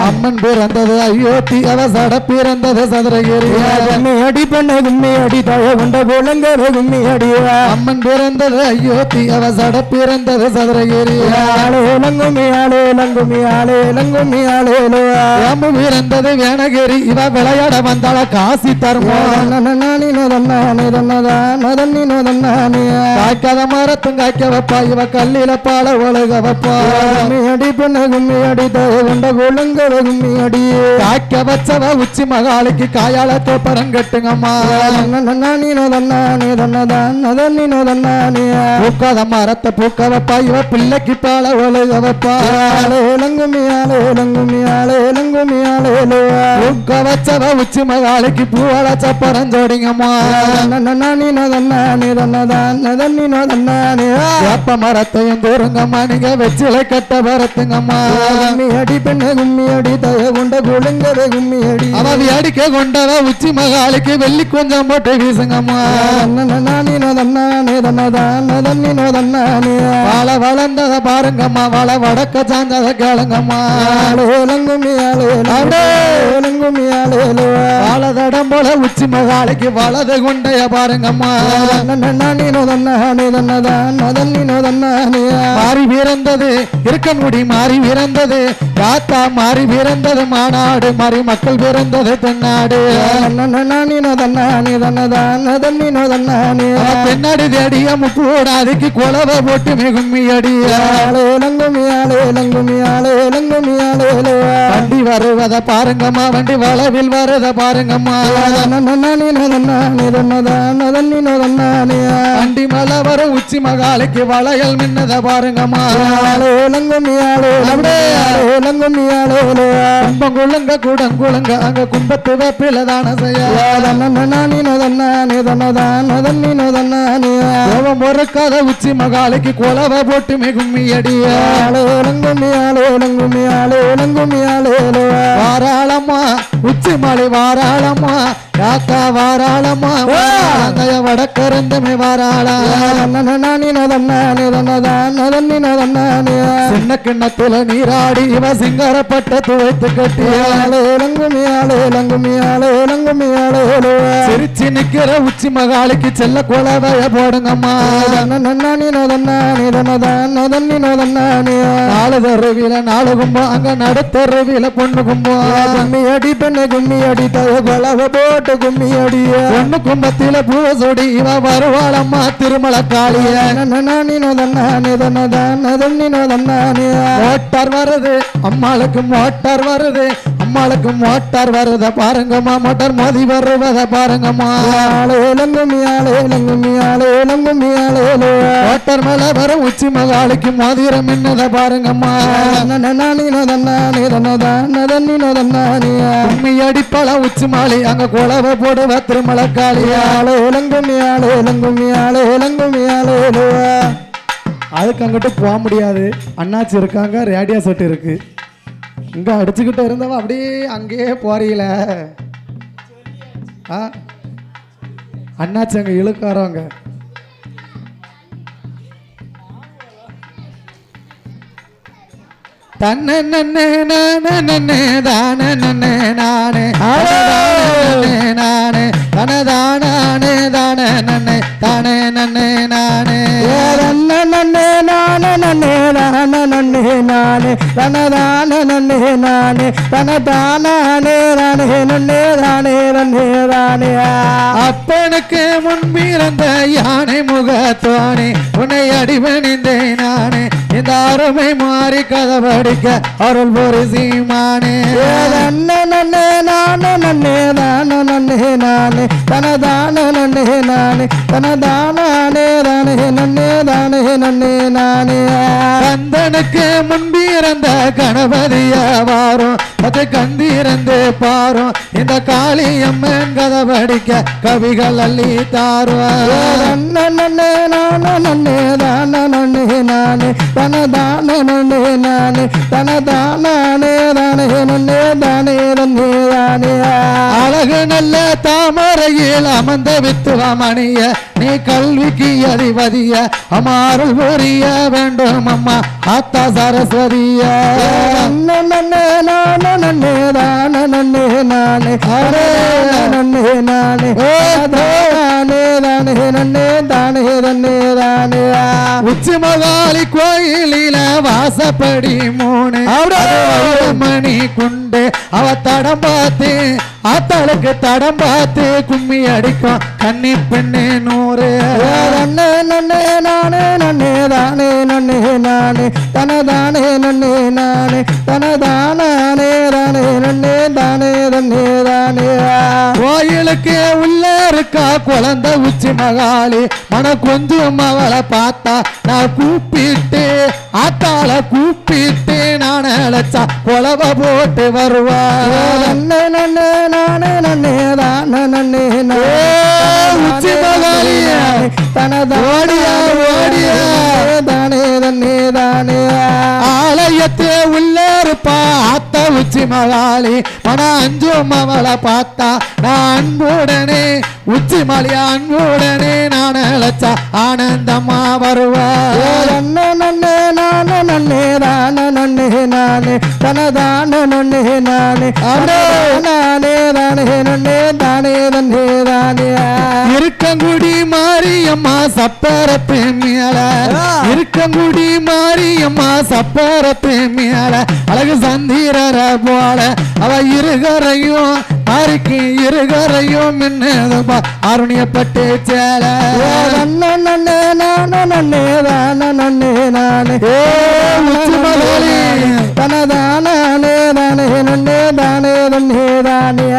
அம்மன் பிறந்தது அயோத்தி, அவ சட பிறந்தது சதுரகிரி. அடி பண்ண கும்மி அடி தய கொண்ட குழந்தை கும்மி அடி. அம்மன் பிறந்தது அயோத்தி, அவ சட பிறந்தது சதுரகிரி. பிறந்தது வேணகிரி, இவ விளையாட வந்தால காசி தர்மம். காய்க்காத மரத்தும் காய்க்க வைப்பா, இவ கல்லில பால ஒழுக வைப்பா. அடி பண்ண கும்மி அடி தய கொண்ட குழந்தை கும்மி அடி. காய்க்க வச்சவ உச்சி மகாலுக்கு காயால தோப்பரம் கட்டுங்கம்மா. பூக்காத மரத்தை பூக்க வைப்பா, இவ பிள்ளைக்கு பால ஒழுக வைப்பா. பூக்க வச்சவ உச்சி மகாலுக்கு பூவள சப்பரம் ஜோடிங்கம்மா. வேப்ப மரத்தையும் தூருங்கம்மா, நீங்க வெச்சிலை கட்ட வரத்துங்கம்மா. அடி பெண்ண கும்மி அடி தய கொண்ட குழந்தை கும்மி அடி. அவ அடிக்க கொண்டவ உச்சி மகாலுக்கு வெள்ளி கொஞ்சம் போட்டு வீசுங்கம்மா. வாழ வளர்ந்தத பாருங்கம்மா, வாழ வடக்க சார்ந்தத கேளுங்கம்மா. வாழ தடம் போல உச்சி மகாலைக்கு வலது கொண்டைய பாருங்கம்மா மாறி பிறந்தது இருக்கன்குடி மாறி பிறந்தது காத்தா மாறி பிறந்தது மாநாடு மாறி மக்கள் பிறந்தது தென்னாடு தென்னாடு தேடிய முப்போட அதுக்கு கொலவை போட்டு மிகும்மி வண்டி வருவத பாருங்கம்மா வண்டி வளவில் வருத பாருங்கம்மா வண்டி மலை வரும் உச்சி மகாலைக்கு வளையல் மின்னத பாருங்கம்மா கும்பங்குளங்க கூடங்குளங்க அங்க கும்பத்து வேப்பிலதான செய்ய முறக்காத உச்சி மகாலைக்கு கொலவை போட்டு மிகும்மி அடிய வாராளம்மா உச்சி மலை வாராளம்மா காக்கா வாராளம்மா வடக்கரந்தமே வாராளா சின்ன கிண்ணத்துல நீராடி இவ சிங்காரப்பட்ட துவைத்து கட்டி சிரிச்சு நிக்கிற உச்சி மகாலுக்கு செல்ல கொலவைய போடுங்கம்மா நாலு தருவில நாலு கும்பம் அங்க நடுத்தருவில பொண்ணு கும்பம் கும்மி அடி பெண்ணு கும்மி அடி கொலவை போட்டு கும்மி அடி பொண்ணு கும்பத்தில பூவ சொடி இவ வருவாளம்மா திருமல காளிய மோட்டார் வருது அம்மாளுக்கு மோட்டார் வருது அம்மாளுக்கு மோட்டார் வருத பாருங்கம்மா மோட்டார் மோதி வருவத பாருங்கம்மா மோட்டார் மேல வர உச்சி மகாலுக்கு மோதிரம் என்னத பாருங்கம்மா கும்மி அடிப்பழ உச்சி மாலை அங்க கொலவை போடுவ திருமல காளியாலே அதுக்கு அங்கிட்டு போக முடியாது அண்ணாச்சி இருக்காங்க ரேடியோ செட் இருக்கு இங்க அடிச்சுக்கிட்டு இருந்தவ அப்படியே அங்கேயே போறீல அண்ணாச்சி அங்க இழுக்காரவங்க தன்ன நன்னே நானே தானே நானே நானே தனதானே தானே நன்னே தானே நன்னே நானே நன்னே நானே நன்னே தானே நன்னே நானே தனதானே நன்னே நானே தனதானே தானே நன்னே தானே நன்னே தானே அப்பனுக்கு முன்பிருந்த யானை முகத்தோனே உன்னை அடிபணிந்தேன் நானே இந்த அருமை மாறி கதை படிக்க அருள் பொறி சீமானே நன்னே நன்னே நானே நன்னே தானே நன்னே நானே தனதானே நன்னே நானே தனதானே தானே நன்னே தானே நன்னே நானே கந்தனுக்கு முன்பிருந்த கணபதிய வாரும் அதை கந்திருந்து பாரும் இந்த காளியம்மன் கதை படிக்க கவிகள் அள்ளி தாரும் நன்னே நானே நன்னே தானே நன்னே நானே தனதானே நன்னே நானே தனதானே தானே நன்னே தானே நன்னே தானே அழகு நல்ல தாமரையில் அமர்ந்த வித்துவமணிய நீ கல்விக்கு அதிபதிய அமாருள் புரிய வேண்டும் அம்மா ஆத்தா சரஸ்வதிய நன்னே நானே நன்னே தானே நன்னே நானே நன்னே நானே தானே தானே நன்னே தானே நன்னே தானே உச்சி மகாலி கோயிலில வாசப்படி மூணு மணி குண்டு அவ தடம் பார்த்து ஆத்தாளுக்கு தடம் பார்த்து கும்மி அடிக்கும் கன்னி பெண்ணே நூறு நன்னே நன்னே நானே நன்னே தானே நன்னே நானே தனதானே நன்னே நானே தனதானே தானே நன்னே தானே நன்னே தானே கோயிலுக்கு உள்ள இருக்கா குழந்தை உச்சி மகாலி மன கொஞ்சம் அவளை பார்த்தா நான் கூப்பிட்டு ஆத்தாள கூப்பிட்டு நான் அழைச்சா கொலவை போட்டு வருவா நன்னே நன்னே நானே நன்னே தானே நன்னே உச்சி மகாலிய தனதாடியா ஓடியா தானே நன்னே தானே ஆலயத்தே உள்ள இருப்பா ஆத்த உச்சி மகாலி மன அஞ்சும் அவளை பார்த்தா நான் அன்புடனே உச்சி மலை அன்புடனே நான் அழைச்சா ஆனந்தமா வருவா நன்னே நன்னே நானே நன்னே தானே நன்னே நானே தனதான நொன்னே நானே நானே தானே நொன்னே தானே தன்னே தானே இருக்கங்குடி மாரியம்மா சப்பரத்து மேல இருக்கங்குடி மாரியம்மா சப்பரத்து மேல அழகு சந்திரர போல அவ இருகரையும் அருக்கி இருகரையும் மின்னதுப்பா அருணியப்பட்டு சேல நன்னே நானே நன்னே தானே நன்னே நானே தனதானே தானே நன்னே தானே தன்னே தானே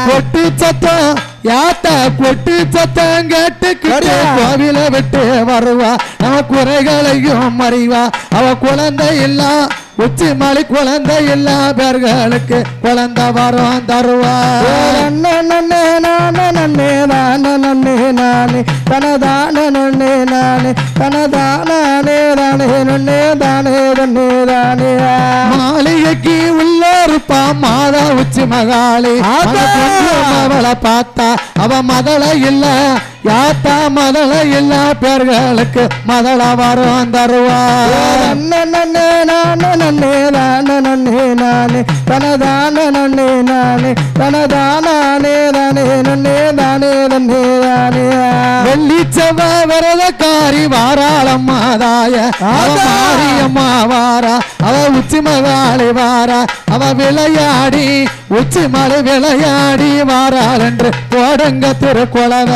கொட்டு சத்தம் யாத்தா கொட்டு சத்தம் கேட்டுக்கிட்டு கோவில விட்டு வருவா நம்ம குறைகளையும் மறிவா அவ குழந்தை எல்லாம் உச்சி மலை குழந்தை எல்லா பேர்களுக்கு குழந்தை வரும் தருவா நன்னே நானே நன்னே தானே நன்னே நானே தனதானே நொன்னே நானே தனதானே தானே நொன்னே தானே தன்னே தானே மாளிகைக்கு உள்ளோருப்பா மாதா உச்சி மகாளி அவளை பார்த்தா அவ மதள இல்ல யாத்தா மதள எல்லா பேர்களுக்கு மதள வரும் தருவா நன்னே நானே நன்னே தானே நன்னே நானே தனதானே நன்னே நானே தனதானே தானே நன்னே தானே தன்னே தானே வெள்ளிச்சவ விரதக்காரி வாராளம்மாதாய மாரியம்மா வாரா அவ உச்சி மகாளி வாரா அவ விளையாடி உச்சி மலை விளையாடி வாராள் என்று போடுங்க திருக்குளவ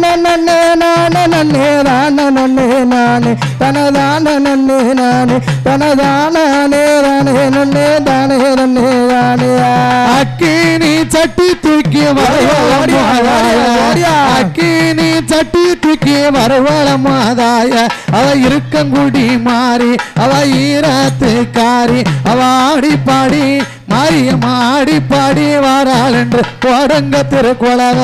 நன்னே நானே நன்னே தானே நன்னே நானே தனதானே நன்னே நானே தனதானே தானே நன்னே தானே தன்னே தானே அக்கினி சட்டி தூக்கி வருவாள அக்கினி சட்டி தூக்கி வருவாள மாதாய அவ இருக்கங்குடி மாறி அவ ஈரத்துக்காரி அவ ஆடி பாடி மாரியம்மா ஆடி பாடி வாராள் என்று போடுங்க திருக்குளவ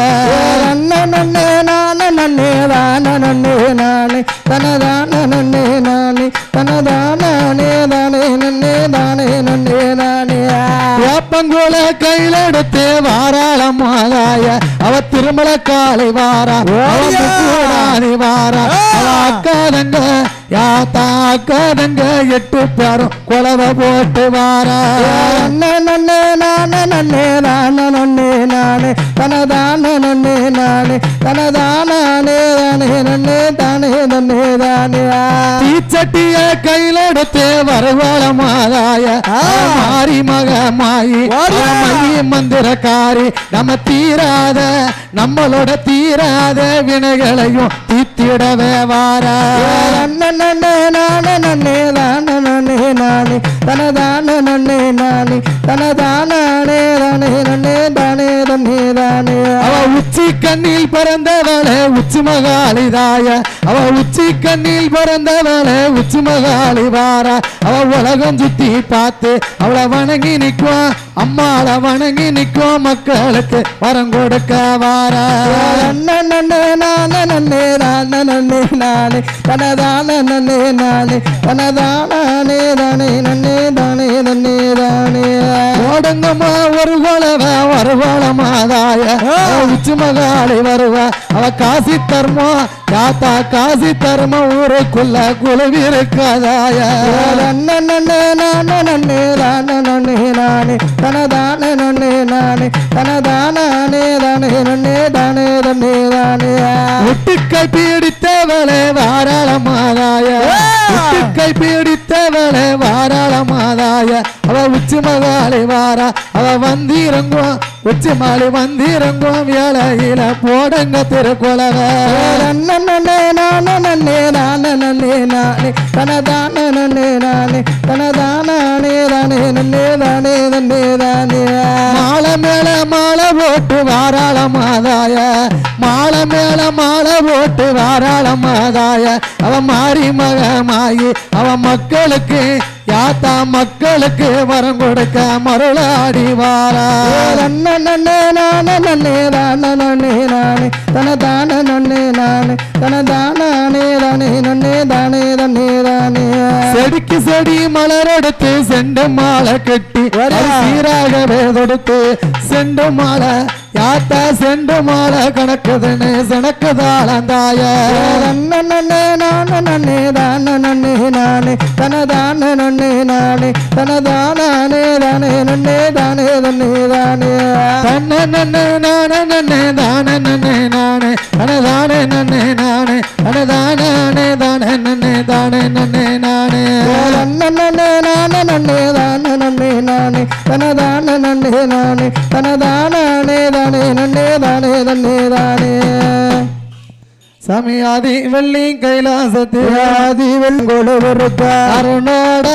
நன்னே நானே நன்னே தானே நன்னே நானே தனதானே நன்னே நானே தனதானே தானே நன்னே தானே நன்னே நானே வேப்பங்குல கையில எடுத்து வாராள மாதாய அவ திருமல காலை வாரா அவ வாரா அவ அக்காதங்க யாத்தா அக்காதங்க 8 பேரும் குளவ போட்டு வாரா நன்னே நானே நன்னே தானே நன்னே நானே தனதானே நன்னே நானே தனதானே தானே நன்னே தானே தன்னே தானே தீச்சட்டிய கையில எடுத்து வருவாள மாதாய மாறி மக மாயி மந்திரக்காரி நம்ம தீராத நம்மளோட தீராத வினைகளையும் தீத்திடவே வாரா நன்னே நானே நன்னே தானே நன்னே நானே தனதானே நன்னே நானே தனதானே தானே நன்னே தானே தன்னே தானே அவ உச்சி கண்ணில் பிறந்தவளே உச்சி மகாளிதாய அவ உச்சி கண்ணில் பிறந்தவளே உச்சி மகாளி வாரா அவ உலகம் சுத்தி பார்த்து அவளை வணங்கி நிற்கும் அம்மாள வணங்கி நிற்கும் மக்களுக்கு வரம் கொடுக்க வாரா நன்னே நானே நன்னே தானே நன்னே நானே தனதானே நன்னே நானே தனதானே தானே நன்னே தானே தன்னே தானே ஓடுங்கம்மா ஒரு குளவ வருவாள மாதாய உச்சி மகாளி வருவா அவ காசி தர்மம் யாத்தா காசி தர்மம் ஊருக்குள்ள குழுவிருக்காதாய நன்னே நானே நன்னே தானே நன்னே நானே தனதானே நன்னே நானே தனதானே தானே நன்னே தானே தன்னே தானே ஒட்டுக்கை பீடித்தவளே வாராள மாதாய ஒட்டுக்கை பீடித்தவளே வாராள மாதாய அவ உச்சி மகாளி வாரா அவ வந்திறங்கும் உச்சி மாலை வந்திறங்கும் வேலையில போடுங்க திருக்குளவ நன்னே நானே நன்னே தானே நன்னே நானே தனதானே நன்னே நானே தனதானே தானே நன்னே தானே தன்னே தானே மாலை மேல மாலை போட்டு வாராள மாதாய மாலை மேல மாலை போட்டு வாராள மாதாய அவ மாறி மக மாயி அவ மக்களுக்கு யாத்தா மக்களுக்கு வரம் கொடுக்க மருளாடி வாரா நன்னே நானே நன்னே தானே நன்னே நானே தனதானே நன்னே நானே தனதானே தானே நன்னே தானே தன்னே தானே செடிக்கு செடி மலர் எடுத்து செண்டு மாலை கட்டி சீராகவே தொடுத்து செண்டு மாலை யாத்தா செண்டு மாலை கணக்குதுன்னு சனக்குதாளந்தாய நன்னே நானே தானே நானே தனதானே நன்னே நானே தனதானே தானே நன்னே தானே தன்னே தானே தன்ன நன்னே நானே நன்னே தானே நன்னே நானே தனதானே நன்னே நானே தனதானே தானே நன்னே தானே நன்னே நானே நன்னே நானே நன்னே தானே நன்னே நானே தனதானே நன்னே நானே தனதானே தானே நன்னே தானே தன்னே தானே சமியாதி வெள்ளி கைலாசத்து ஆதி வெங்கொழுவிருக்க அரணோட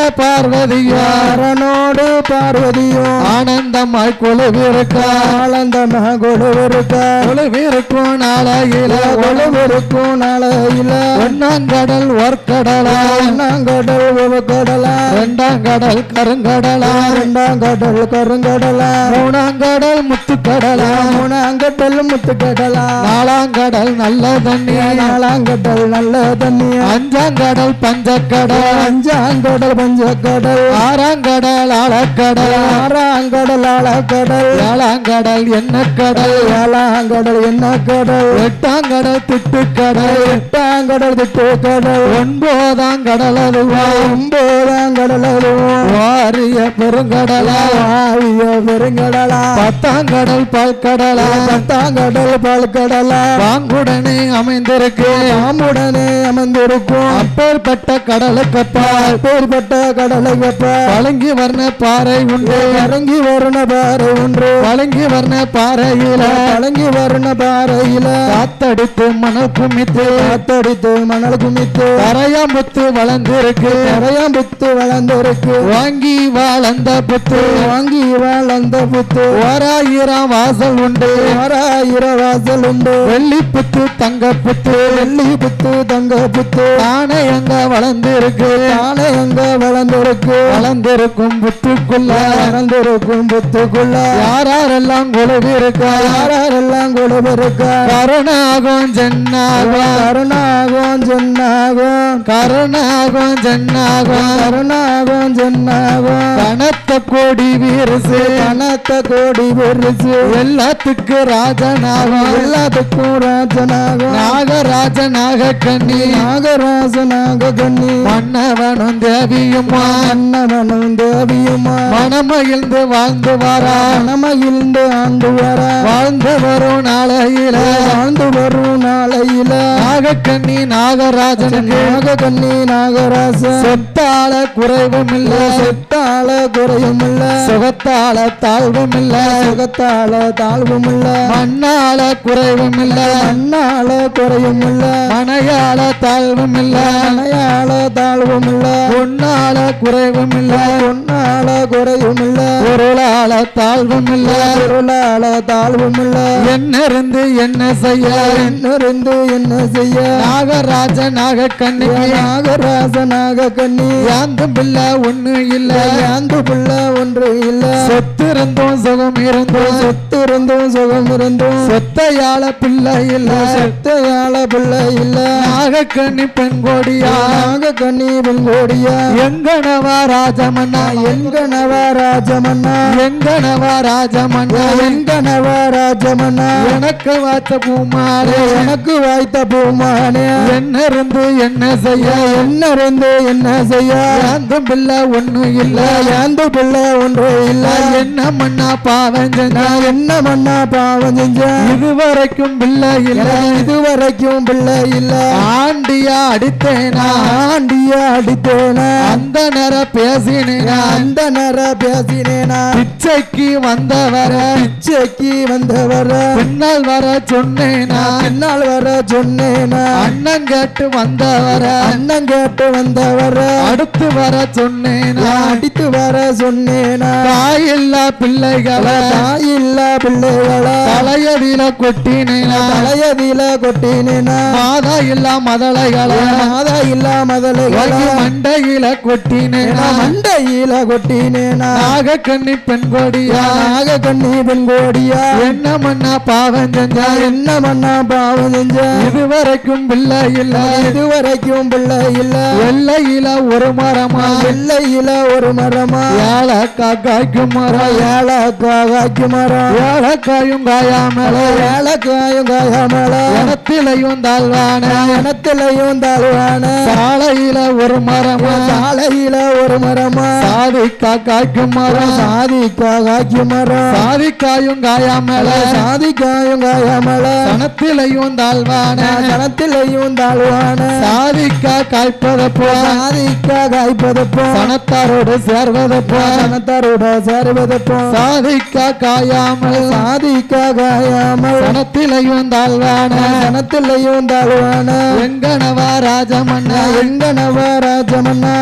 அரணோடு பார்வதியோ ஆனந்தமாய் கொழுவிருக்க ஆனந்தமாக கொழுவிருக்க கொழுவிருக்கும் நாளையில கொழுவிருக்கும் நாளையில ஒன்னாங்கடல் ஒர்க்கடலா ஒன்னாங்கடல் கடலா ரெண்டாம் கடல் கருங்கடலா ரெண்டாம் கடல் கருங்கடலா மூணாங்கடல் முத்துக்கடலா மூணாங்கடல் முத்துக்கடலா நாலாங்கடல் நல்ல தண்ணி நாலாங்கடல் நல்ல தண்ணி அஞ்சாங்கடல் பஞ்சக்கடல் அஞ்சாங்கடல் பஞ்சக்கடல் ஆறாங்கடல் ஆழக்கடல் ஆறாங்கடல் ஆழக்கடல் ஏழாங்கடல் எண்ணக்கடல் ஏழாங்கடல் எண்ணக்கடல் எட்டாங்கடல் திட்டுக்கடல் எட்டாங்கடல் திட்டுக்கடல் ஒன்பதாங்கடல் அதுவா ஒன்பதாங்கடல் அதுவும் வாரிய பெருங்கடலா வாரிய பெருங்கடலா பத்தாங்கடல் பால்கடலா பத்தாங்கடல் பால்கடலா பாங்குடனே அமைந்திருக்கு பாம்புடனே அமர்ந்திருக்கும் அப்பேற்பட்ட கடலுக்கப்பால் அப்பேற்பட்ட கடலுக்கப்பால் வழங்கி வர்ண பாறை உண்டு இறங்கி வர்ண பாறை ஒன்று வழங்கி வர்ண பாறையில வழங்கி வர்ண பாறையில காத்தடித்து மணல் குமித்து காத்தடித்து மணல் குமித்து கரையாம்புத்து வளர்ந்திருக்கு கரையாம்புத்து வளர்ந்திருக்கு வாங்கி வளர்ந்த புத்து வாங்கி வளர்ந்த புத்து ஓராயிரம் வாசல் உண்டு ஓராயிரம் வாசல் உண்டு வெள்ளி புத்து தங்க புத்து வெள்ளி புத்து தங்க புத்து தானே எங்க வளர்ந்திருக்கு தானே எங்க வளர்ந்திருக்கும் புத்துக்குள்ள வளர்ந்திருக்கும் புத்துக்குள்ள யாரெல்லாம் கொழுவிருக்கா யாரெல்லாம் கொழுவிருக்கா கருணாகும் ஜென்னாகும் கருணாகும் ஜென்னாகும் கருணாகும் ஜென்னாகும் கருணாகும் ஜென்னாகும் கனத்த கோடி வீரசு கனத்த கோடி வீரசு எல்லாத்துக்கு ராஜனாகும் எல்லாத்துக்கும் ராஜனாகும் நாகராஜனாக கண்ணி நாகராஜனாக கண்ணி மன்னவனும் தேவியுமா மன்னவனும் தேவியுமா மனமகிழ்ந்து வாழ்ந்து வாரா மனமகிழ்ந்து ஆண்டு வரா வாழ்ந்து வரும் நாளையில வாழ்ந்து வரும் நாளையில நாகக்கண்ணி நாகராஜனுக்கு நாகக்கண்ணி நாகராஜன் சொத்தால குறைவும் இல்ல சொத்தால குறையும் இல்ல சுகத்தால தாழ்வும் இல்ல சுகத்தால தாழ்வும் இல்ல மண்ணால குறைவும் இல்ல மண்ணால குறையும் இல்ல மனையால தாழ்வும் இல்ல மனையால தாழ்வும் இல்ல பொன்னால குறைவும் இல்ல பொன்னால குறையும் இல்ல பொருளால தாழ்வும் இல்ல பொருளால தாழ்வும் இல்ல என்ன இருந்து என்ன செய்ய என்னிருந்து என்ன செய்ய நாகராஜ நாகக்கண்ணி நாகராஜ நாகக்கண்ணி யாந்து பிள்ளை ஒண்ணு இல்ல யாந்து பிள்ளை ஒன்று இல்ல சொத்து இருந்தும் சுகம் இருந்தும் சொத்து இருந்தும் சுகம் இருந்தும் சொத்தையால பிள்ளை இல்ல சொத்தையால பிள்ளை இல்ல நாகக்கண்ணி பெண்கோடியா நாகக்கண்ணி பெண்கோடியா எங்கனவா ராஜமன்னா எங்கனவா ராஜமன்னா எங்கனவா ராஜமன்னா எங்கனவா ராஜமன்னா எனக்கு வாய்த்த பூமாலே எனக்கு வாய்த்த பூமானே என்ன இருந்து என்ன செய்ய என்ன இருந்து என்ன செய்ய யாந்து பிள்ளை ஒண்ணு இல்ல யாந்து பிள்ளை ஒன்று இல்ல என்ன மண்ணா பாவம் செஞ்ச என்ன மண்ணா பாவம் செஞ்ச இதுவரைக்கும் பிள்ளை இல்ல இதுவரைக்கும் பிள்ளை இல்ல ஆண்டியா அடித்தேனா ஆண்டியா அடித்தேனா அந்த நேர பேசினேனா அந்த நேர பேசினேனா பிச்சைக்கு வந்தவர பிச்சைக்கு வந்தவர பின்னால் வர சொன்னேனா பின்னால் வர சொன்னேனா அண்ணன் கேட்டு வந்தவர அண்ணன் கேட்டு வந்தவர அடுத்து வர சொன்னேனா அடித்து வர சொன்னேனா தாயில்லா பிள்ளைகளை தாயில்லா பிள்ளைகளை தலையதில கொட்டினேனா தலையதில கொட்டினேனா மாதா இல்லா மதளைகளை மாதா இல்லா மதலைகளை மண்டையில கொட்டினேனா மண்டையில கொட்டினேனா நாகக்கண்ணி கண்ணி பெண் கோடியா நாக கண்ணி பெண் கோடியா என்ன மண்ணா பாவம் செஞ்சா என்ன மண்ணா பாவம் செஞ்ச இதுவரைக்கும் பிள்ளை இல்ல இதுவரைக்கும் பிள்ளை இல்ல எல்லையில ஒரு மரமா எல்லையில ஒரு மரமா ஏலக்காய் காய்க்கும் மரம் ஏலக்காய்க்கு மரம் ஏலக்காயும் காயாமல ஏலக்காயும் காயாமல இனத்திலையும் தாழ்வான இனத்திலையும் தாழ்வான சாலையில ஒரு மரமா சாலையில ஒரு மரமா சாதிக்காய் காய்க்கும் மரம் சாதிக்காய்க்கு மரம் சாதிக்காயும் காயாமல சாதிக்காயும் காயாமல சனத்திலையும் தாழ்வான கணத்திலையும் தாழ்வான சாதிக்காய் காய்ப்பது போ சாதிக்கா காய்ப்பது போ சனத்தாரோடு சேர்வது போ கணத்தாரோட சேர்வது போ சாதிக்காய் காயாமல் சாதிக்கா காயாமல் சனத்திலையும் தாழ்வான கணத்திலையும் தாழ்வான எங்கனவா ராஜமன்னா எங்கனவா ராஜமன்னா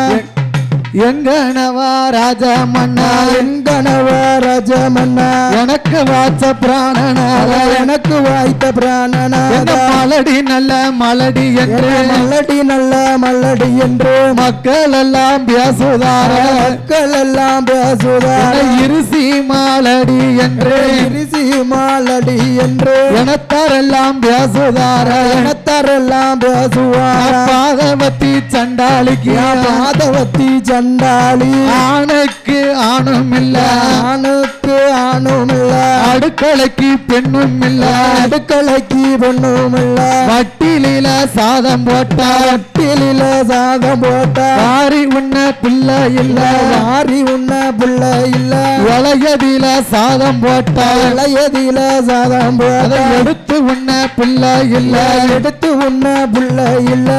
எங்கனவா ராஜமன்னா எங்கனவா ராஜமன்னா எனக்கு வாச்ச பிராணனாக எனக்கு வாய்த்த பிராணனாக மலடி நல்ல மலடி என்று மல்லடி நல்ல மல்லடி என்று மக்கள் எல்லாம் பேசுதார மக்கள் எல்லாம் பேசுதார இருசி மாலடி என்று இரிசி மாலடி என்று எனத்தாரெல்லாம் பேசுதார இனத்தாரெல்லாம் பேசுவார் பாதவத்தி சண்டாளிக்கு பாதவத்தி சண்டாளி ஆணுக்கு ஆணும் இல்ல ஆணுக்கு ஆணும் இல்ல அடுக்கலைக்கு பெண்ணும் இல்ல அடுக்கலைக்கு பொண்ணும் இல்ல வட்டிலில சாதம் போட்டா வட்டிலில சாதம் போட்டா வாரி உண்ண பிள்ளை இல்ல வாரி உண்ண பிள்ளை இல்ல இளையதில சாதம் போட்டா இளையதில சாதம் போட்டா எடுத்து உண்ண பிள்ளை இல்ல எடுத்து உண்ண பிள்ளை இல்ல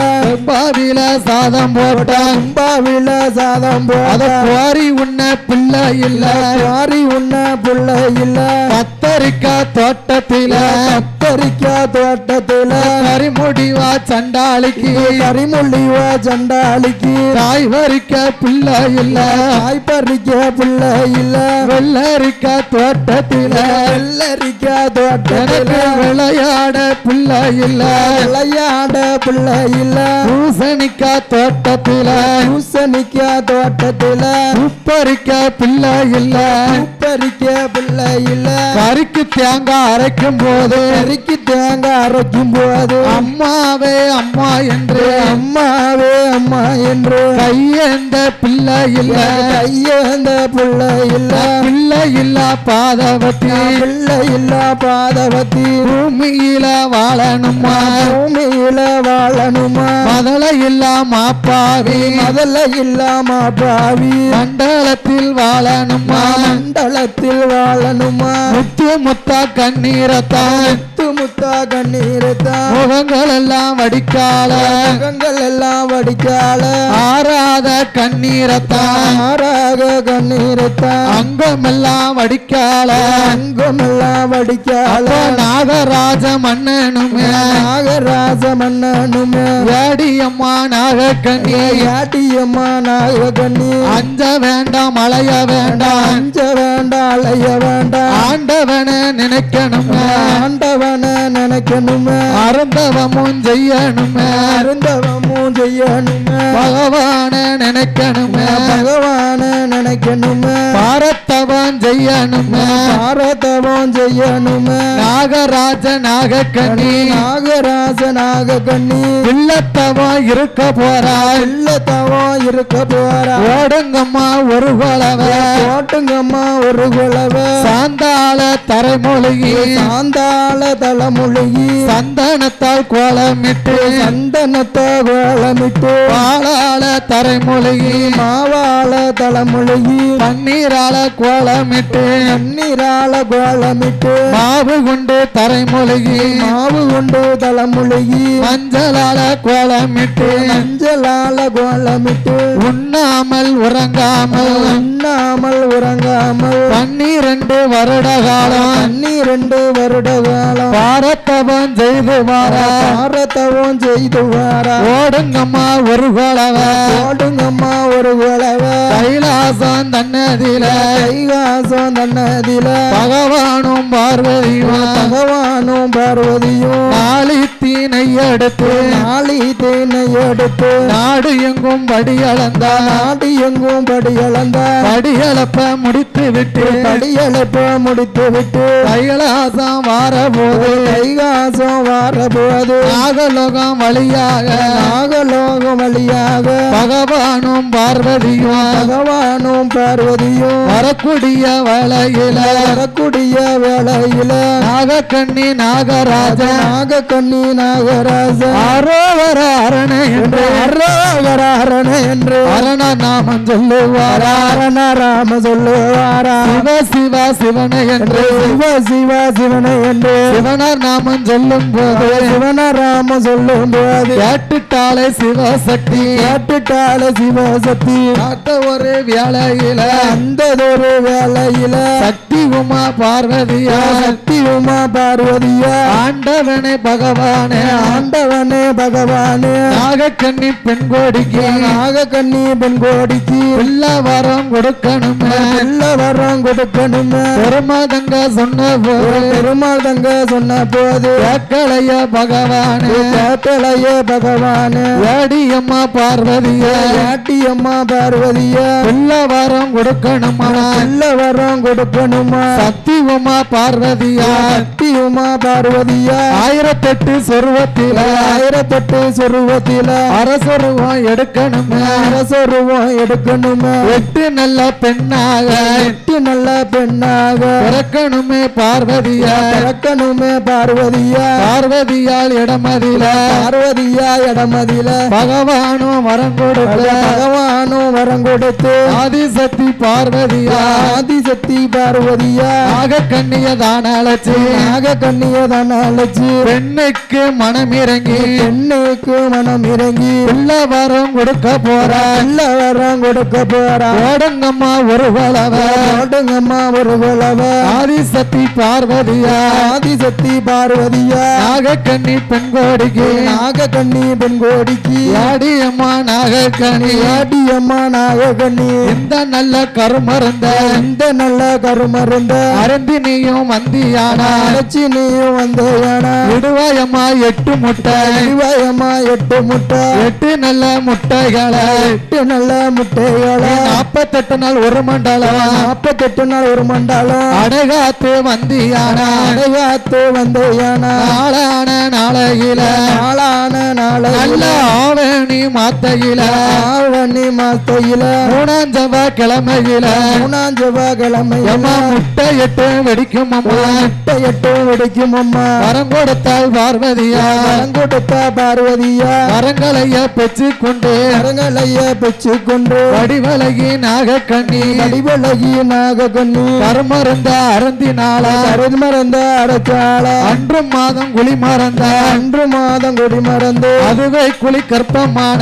பாவில சாதம் போட்டா கும்பாவில சாதம் அத போட்டா வாரி உண்ண பிள்ளை இல்ல வாரி உண்ண பிள்ளை இல்ல கத்தரிக்காய் தோட்டத்தில கத்தரிக்காய் தோட்டத்தில கரிமுடிவா சண்டாளிக்கு கரிமுள்ளிவா சண்டாளிக்கு காய் வரிக்க பிள்ளை இல்ல காய் பறிக்க பிள்ளை இல்ல வெள்ளரிக்காய் தோட்டத்தில வெள்ளரிக்காய் தோட்டத்தில எனக்கு விளையாட பிள்ளை இல்ல விளையாட பிள்ளை இல்ல பூசணிக்காய் தோட்டத்தில பூசணிக்காய் தோட்டத்தில உப்பரிக்க பிள்ளை இல்ல உப்பரிக்க பிள்ளை இல்ல கறிக்கு தேங்காய் அரைக்கும் போது கறிக்கு தேங்காய் அரைக்கும் போது அம்மாவே அம்மா என்று அம்மாவே அம்மா என்று கையேந்த பிள்ளை இல்ல கையேந்த பிள்ளை இல்ல பிள்ளை இல்ல பாதவத்தி பிள்ளை இல்ல பாதவத்தி பூமியில வாழணுமா பூமியில வாழணுமா மதலை இல்ல மாப்பாவி முதல்ல இல்லாம பாவி மண்டலத்தில் வாழணுமா மண்டலத்தில் வாழணுமா முத்து முத்தா கண்ணீரத்தான் முத்து முத்தா கண்ணீரத்தான் முகங்கள் எல்லாம் வடிக்கால முகங்கள் எல்லாம் வடிக்கால ஆறாத கண்ணீரத்தான் ஆறாக கண்ணீரத்தான் அங்கமெல்லாம் வடிக்கால அங்கமெல்லாம் வடிக்கால நாகராஜ மன்னனுமே நாகராஜ மன்னனுமே ஏடியம்மா நாகக்கண்ணி யாட்டியம்மா நாகக்கண்ணி அஞ்ச வேண்டாம் அலைய வேண்டாம் அஞ்ச வேண்டாம் அலைய வேண்டாம் ஆண்டவன நினைக்கணுமே ஆண்டவன நினைக்கணுமே அருந்தவமும் செய்யணுமே அருந்தவமும் செய்யணுமே பகவான நினைக்கணுமே பகவான நினைக்கணுமே பாரத்தவம் செய்யணுமே பாரதவம் செய்யணுமே நாகராஜ நாகக்கண்ணி நாகராஜ நாகக்கண்ணி இல்லத்தவம் இருக்க போறாள் இல்லத்தவம் இருக்க போறா ஓடுங்கம்மா ஒரு குலவ போட்டுங்கம்மா ஒரு குலவ சாந்தாள தரைமொழிகி சாந்தாள தலைமொழிகி சந்தனத்தால் கோலமிட்டு சந்தனத்தை கோலமிட்டு பாலாள தரைமொழிகி மாவாள தலைமொழிகி பன்னீராள கோலமிட்டு தண்ணீராள கோலமிட்டு மாவு கொண்டு தரைமொழிகி மாவு கொண்டு தலைமொழிகி மஞ்சளால கோலமிட்டு மஞ்சளால கோலமிட்டு உண்ணாமல் உறங்காமல் உண்ணாமல் உறங்காமல் 12 வருட காலம் 12 வருட காலம் பாரத்தவம் செய்து வாரா பாரதவம் செய்து வாரா ஓடுங்கம்மா ஒரு குலவ ஓடுங்கம்மா ஒரு குலவ கைலாசம் தன்னதில கைகாச கைலாசம் தன்னதில பகவானும் பார்வதியும் நாளி தீனை எடுத்து நாடு எங்கும் படியளப்ப முடித்து விட்டு கைலாசம் வாரபோது நாகலோகம் வழியாக பகவானும் பார்வதியும் வரக்கூடிய வேளையில நாகக்கண்ணி நாகராஜ அரோகர அரணை என்று அரண நாமம் சொல்லுவாரா ராம சொல்லுவாரா சிவ சிவனை என்று சிவனார் நாமம் சொல்லும் போது கேட்டுட்டாலே சிவசக்தி காட்ட ஒரு வேளையில சக்தி உமா பார்வதியா ஆண்டவனே பகவானே நாகக்கண்ணி பெண்கோடிக்கு பிள்ளை வரம் கொடுக்கணுமே பெருமாதங்க சொன்ன போது கேட்கலைய பகவானே ஏடியம்மா பார்வதியா பிள்ளை வரம் கொடுக்கணுமா சக்தி உமா பார்வதியா 1008 சொருவத்தில அரசருவம் எடுக்கணுமே 8 நல்ல பெண்ணாக பிறக்கணுமே பார்வதியால் இடமதில பகவானும் வரம் கொடுத்து ஆதிசக்தி பார்வதியா நாகக்கண்ணிய தானாலச்சு பெண்ணுக்கு மனமிறங்கி பிள்ளை வரம் கொடுக்க போறா ஓடுங்கம்மா ஒரு வளவ ஆதிசக்தி பார்வதியா நாகக்கண்ணி பெண்கோடிக்கு ஆடியம்மா நாகக்கண்ணி இந்த நல்ல கருமருந்த அருந்தினியும் வந்தியானா விடுவாயம்மா 8 முட்டை 8 நல்ல முட்டைகளை 48 நாள் ஒரு மண்டலம் அடகாத்து வந்தியானா நாளையில நல்ல ஆவணி மாத்தையில மூணாஞ்சவ கிழமையில முட்டை 8 வெடிக்கும் அம்மா வரம் கொடுத்தால் பார்வதியா வரங்களைய பெற்று கொண்டு வடிவலகி நாகக்கண்ணி கருமருந்த அருந்தினால அன்று மாதம் குழி மறந்த அதுவே குழி கற்பமான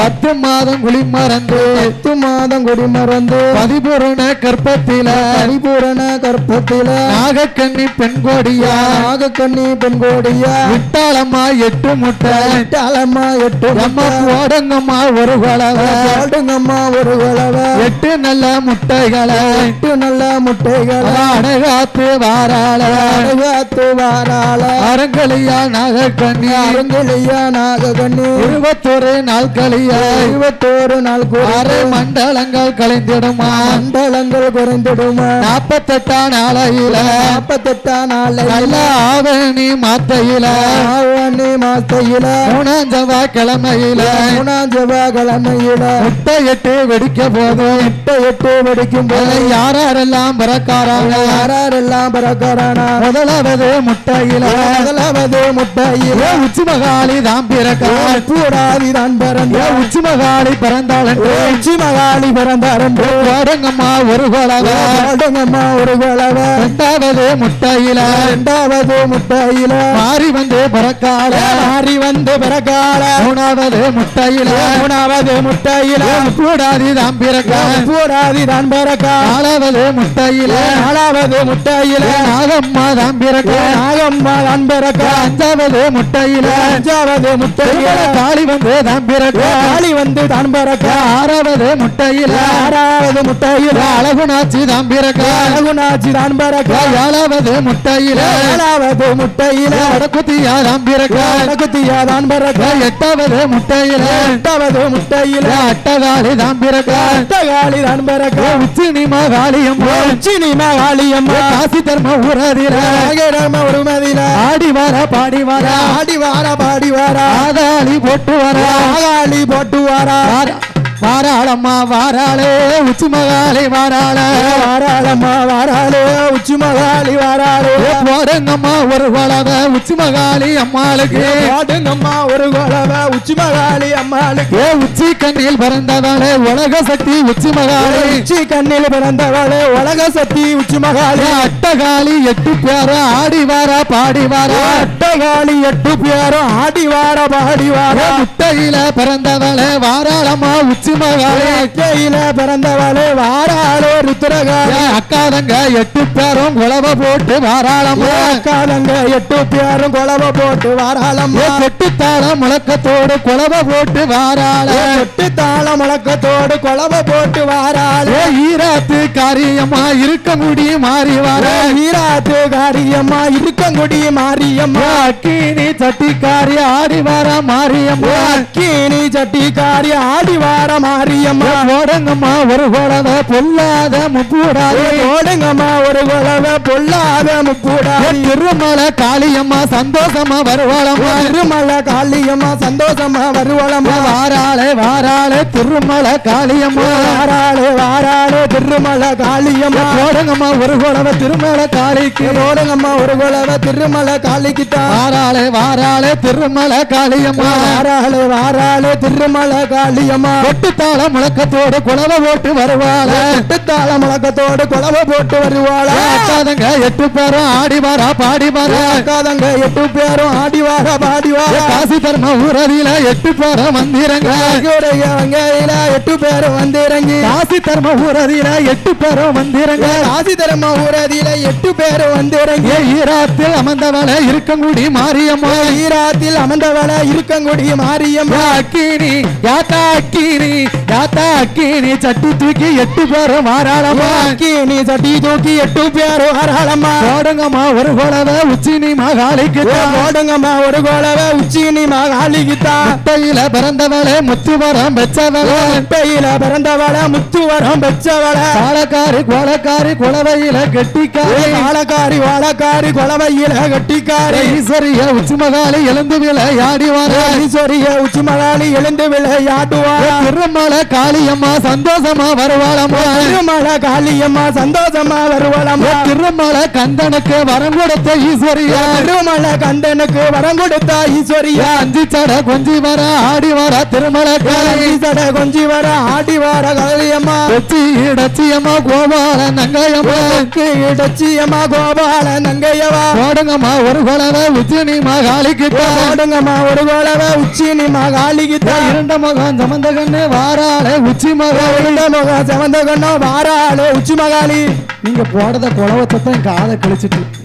10 மாதம் குழி மறந்து பதிபூரண கற்பத்தில நாகக்கண்ணி பெண்கோடியா விட்டாளம்மா 8 முட்டை அம்மா போடுங்கம்மா ஒரு வளவ 8 நல்ல முட்டைகளை அடகாத்து வாராள அரங்கலியா நாகக்கண்ணி 21 நாட்களியா 6 மண்டலங்கள் கலைந்திடுமா 48 நாளையில நல்ல ஆவணி மாத்தையில மூணாஞ்சவ கிழமையில முட்டை 8 வெடிக்க போதும் யாரெல்லாம் பிறக்காராங்க முதலாவது முட்டையில உச்சி மகாளி தான் உச்சி மகாளி பிறந்தாள் ஓடுங்கம்மா ஒரு வளவ 2வது முட்டையில மாறி வந்து பிறக்கால 3வது முட்டையில கூடாதி தான் பிறக்க 4வது முட்டையில நாகம்மா தான் பிறக்க 5வது முட்டையில முட்டையில காளி வந்து தான் பிறக்க காளி வந்து தான் பிறக்க 6வது முட்டையில 6வது முட்டையில அழகுனாச்சி தான் பிறக்க அழகுனாச்சி தான் பிறக்க 7வது முட்டையில 7வது முட்டையில வடக்குத்தியா தான் பிறக்க வடக்குத்தியா தான் பிறக்க 8வது முட்டையில 8வது முட்டையில அட்டகாளி தான் பிறக்க அட்டகாளி தான் பிறக்க உச்சினி மகாளியம்மா உச்சினி மகாளியம்மா காசி தர்ம ஊரதில ஒரு மதியில ஆடி வார பாடி வார ஆடி வார பாடி வார ஆதாளி போட்டு வர ஆகாளி போட்டு வாரா வாராளம்மா வாராளே உச்சி மகாளி வாராளே வாராளம்மா வாராளே உச்சி மகாளி வாராளே போடுங்கம்மா ஒரு குழவ உச்சி மகாளி அம்மாளுக்கு போடுங்கம்மா ஒரு குழவ உச்சி மகாளி அம்மாளுக்கு உச்சி கண்ணில் பிறந்தவளே உலக சக்தி உச்சி மகாளி உச்சி கண்ணில் பிறந்தவளே உலக சக்தி உச்சி மகாளி அட்டகாளி 8 பேரும் ஆடி வாரா பாடி வாரா அட்டகாளி 8 பேரும் ஆடி வார பாடி வார முட்டையில பிறந்தவளே வாராளம்மா உச்சி மகாளி அக்கையில பிறந்தவளே வாராளே ருத்ரகாளி அக்காதங்க 8 பேரும் குழவ போட்டு வாராளம்மா அக்காதங்க 8 பேரும் குழவ போட்டு வாராளம்மா கொட்டு தாள முழக்கத்தோடு குழவ போட்டு வாராளே கொட்டு தாள முழக்கத்தோடு குழவ போட்டு வாராளே ஈராத்து காரியம்மா இருக்க முடி மாறி வார ஈராத்து காரியம்மா இருக்கங்குடி மாரியம்மா அக்கினி சட்டிக்காரி ஆடி வார மாரியம்மா அக்கினி சட்டிக்காரி ஆடி வார மாரியம்மா ஓடுங்கம்மா ஒரு குழவ பொல்லாத முப்பூடாது ஓடுங்கம்மா ஒரு குழவ பொல்லாத முப்பூடாது திருமலை காளியம்மா சந்தோஷமா வருவாளம்மா திருமலை காளியம்மா சந்தோஷமா வருவாளம்மா வாராளே வாராளே திருமலை காளியம்மா வாராளே வாராளே திருமலை காளியம்மா ஓடுங்கம்மா ஒரு குழவ திருமலை காளிக்கு ஓடுங்கம்மா ஒரு குழவ திருமலை காளிக்கு தான் வாராளே வாராளே திருமலை காளியம்மா வாராளே வாராளே திருமலை காளியம்மா கொட்டு தாள முழக்கத்தோடு குழவ போட்டு வருவாள கொட்டு தாள முழக்கத்தோடு குழவ போட்டு வருவாள அக்காதங்க 8 பேரும் ஆடி வாரா பாடி வாரா அக்காதங்க 8 பேரும் ஆடி வார பாடி வார காசி தர்ம ஊரதியில 8 பேரும் வந்திரங்க வங்கையில 8 பேரும் வந்திறங்கி காசி தர்ம ஊரதியில 8 பேரும் வந்திரங்க காசி தர்ம ஊரதியில 8 பேரும் வந்திறங்கி ஈராத்தில் அமர்ந்தவள இருக்கங்குடி மாரியம்மா ஈராத்தில் அமர்ந்தவள இருக்கங்குடி மாரியம்மா அக்கினி யாத்தா அக்கினி சட்டி தூக்கி 8 பேரும் வாராளம்மா அக்கினி சட்டி தூக்கி 8 பேரும் வாராளம்மா ஓடுங்கம்மா ஒரு குழவ உச்சினி மகாளிக்கு ஓடுங்கம்மா ஒரு குழவ உச்சினி மகாளிக்கு தான் முட்டையில பிறந்தவளே முத்துவரம் பெற்றவளே முட்டையில பிறந்தவள முத்துவரம் பெற்றவள காலக்காரி கோலக்காரி குளவையில கெட்டிக்காரி காலக்காரி வாழக்காரி குளவையில கட்டிக்காரி ஈஸ்வரிய உச்சி மகாளி எழுந்து விளையாடி வர ஈஸ்வரிய உச்சி மகாளி எழுந்து விளையாடுவார் திருமலை காளியம்மா சந்தோஷமா வருவாளம்மா திருமலை காளியம்மா சந்தோஷமா வருவாளம்மா திருமலை கந்தனுக்கு வரம் கொடுத்த ஈஸ்வரியா திருமலை கந்தனுக்கு வரம் கொடுத்த ஈஸ்வரியா 5 சட கொஞ்சி வர ஆடி வர திருமலை காளி சட கொஞ்சி வர ஆடி வர காளியம்மா இடச்சியம்மா கோபால நங்கையம்மா இடச்சியம்மா கோபால நங்கையவா ஓடுங்கம்மா ஒரு குழவ உச்சினி மகாளிக்கு ஓடுங்கம்மா ஒரு குழவ உச்சினி மகாளிக்கு இரண்ட முகம் சமந்த கண்ணு வாராளே உச்சி மகாளி இரண்ட முகம் சமந்த கண்ணு வாராளே உச்சி மகாளி நீங்க போடுறத குழவத்தை தான் காதை கழிச்சிட்டு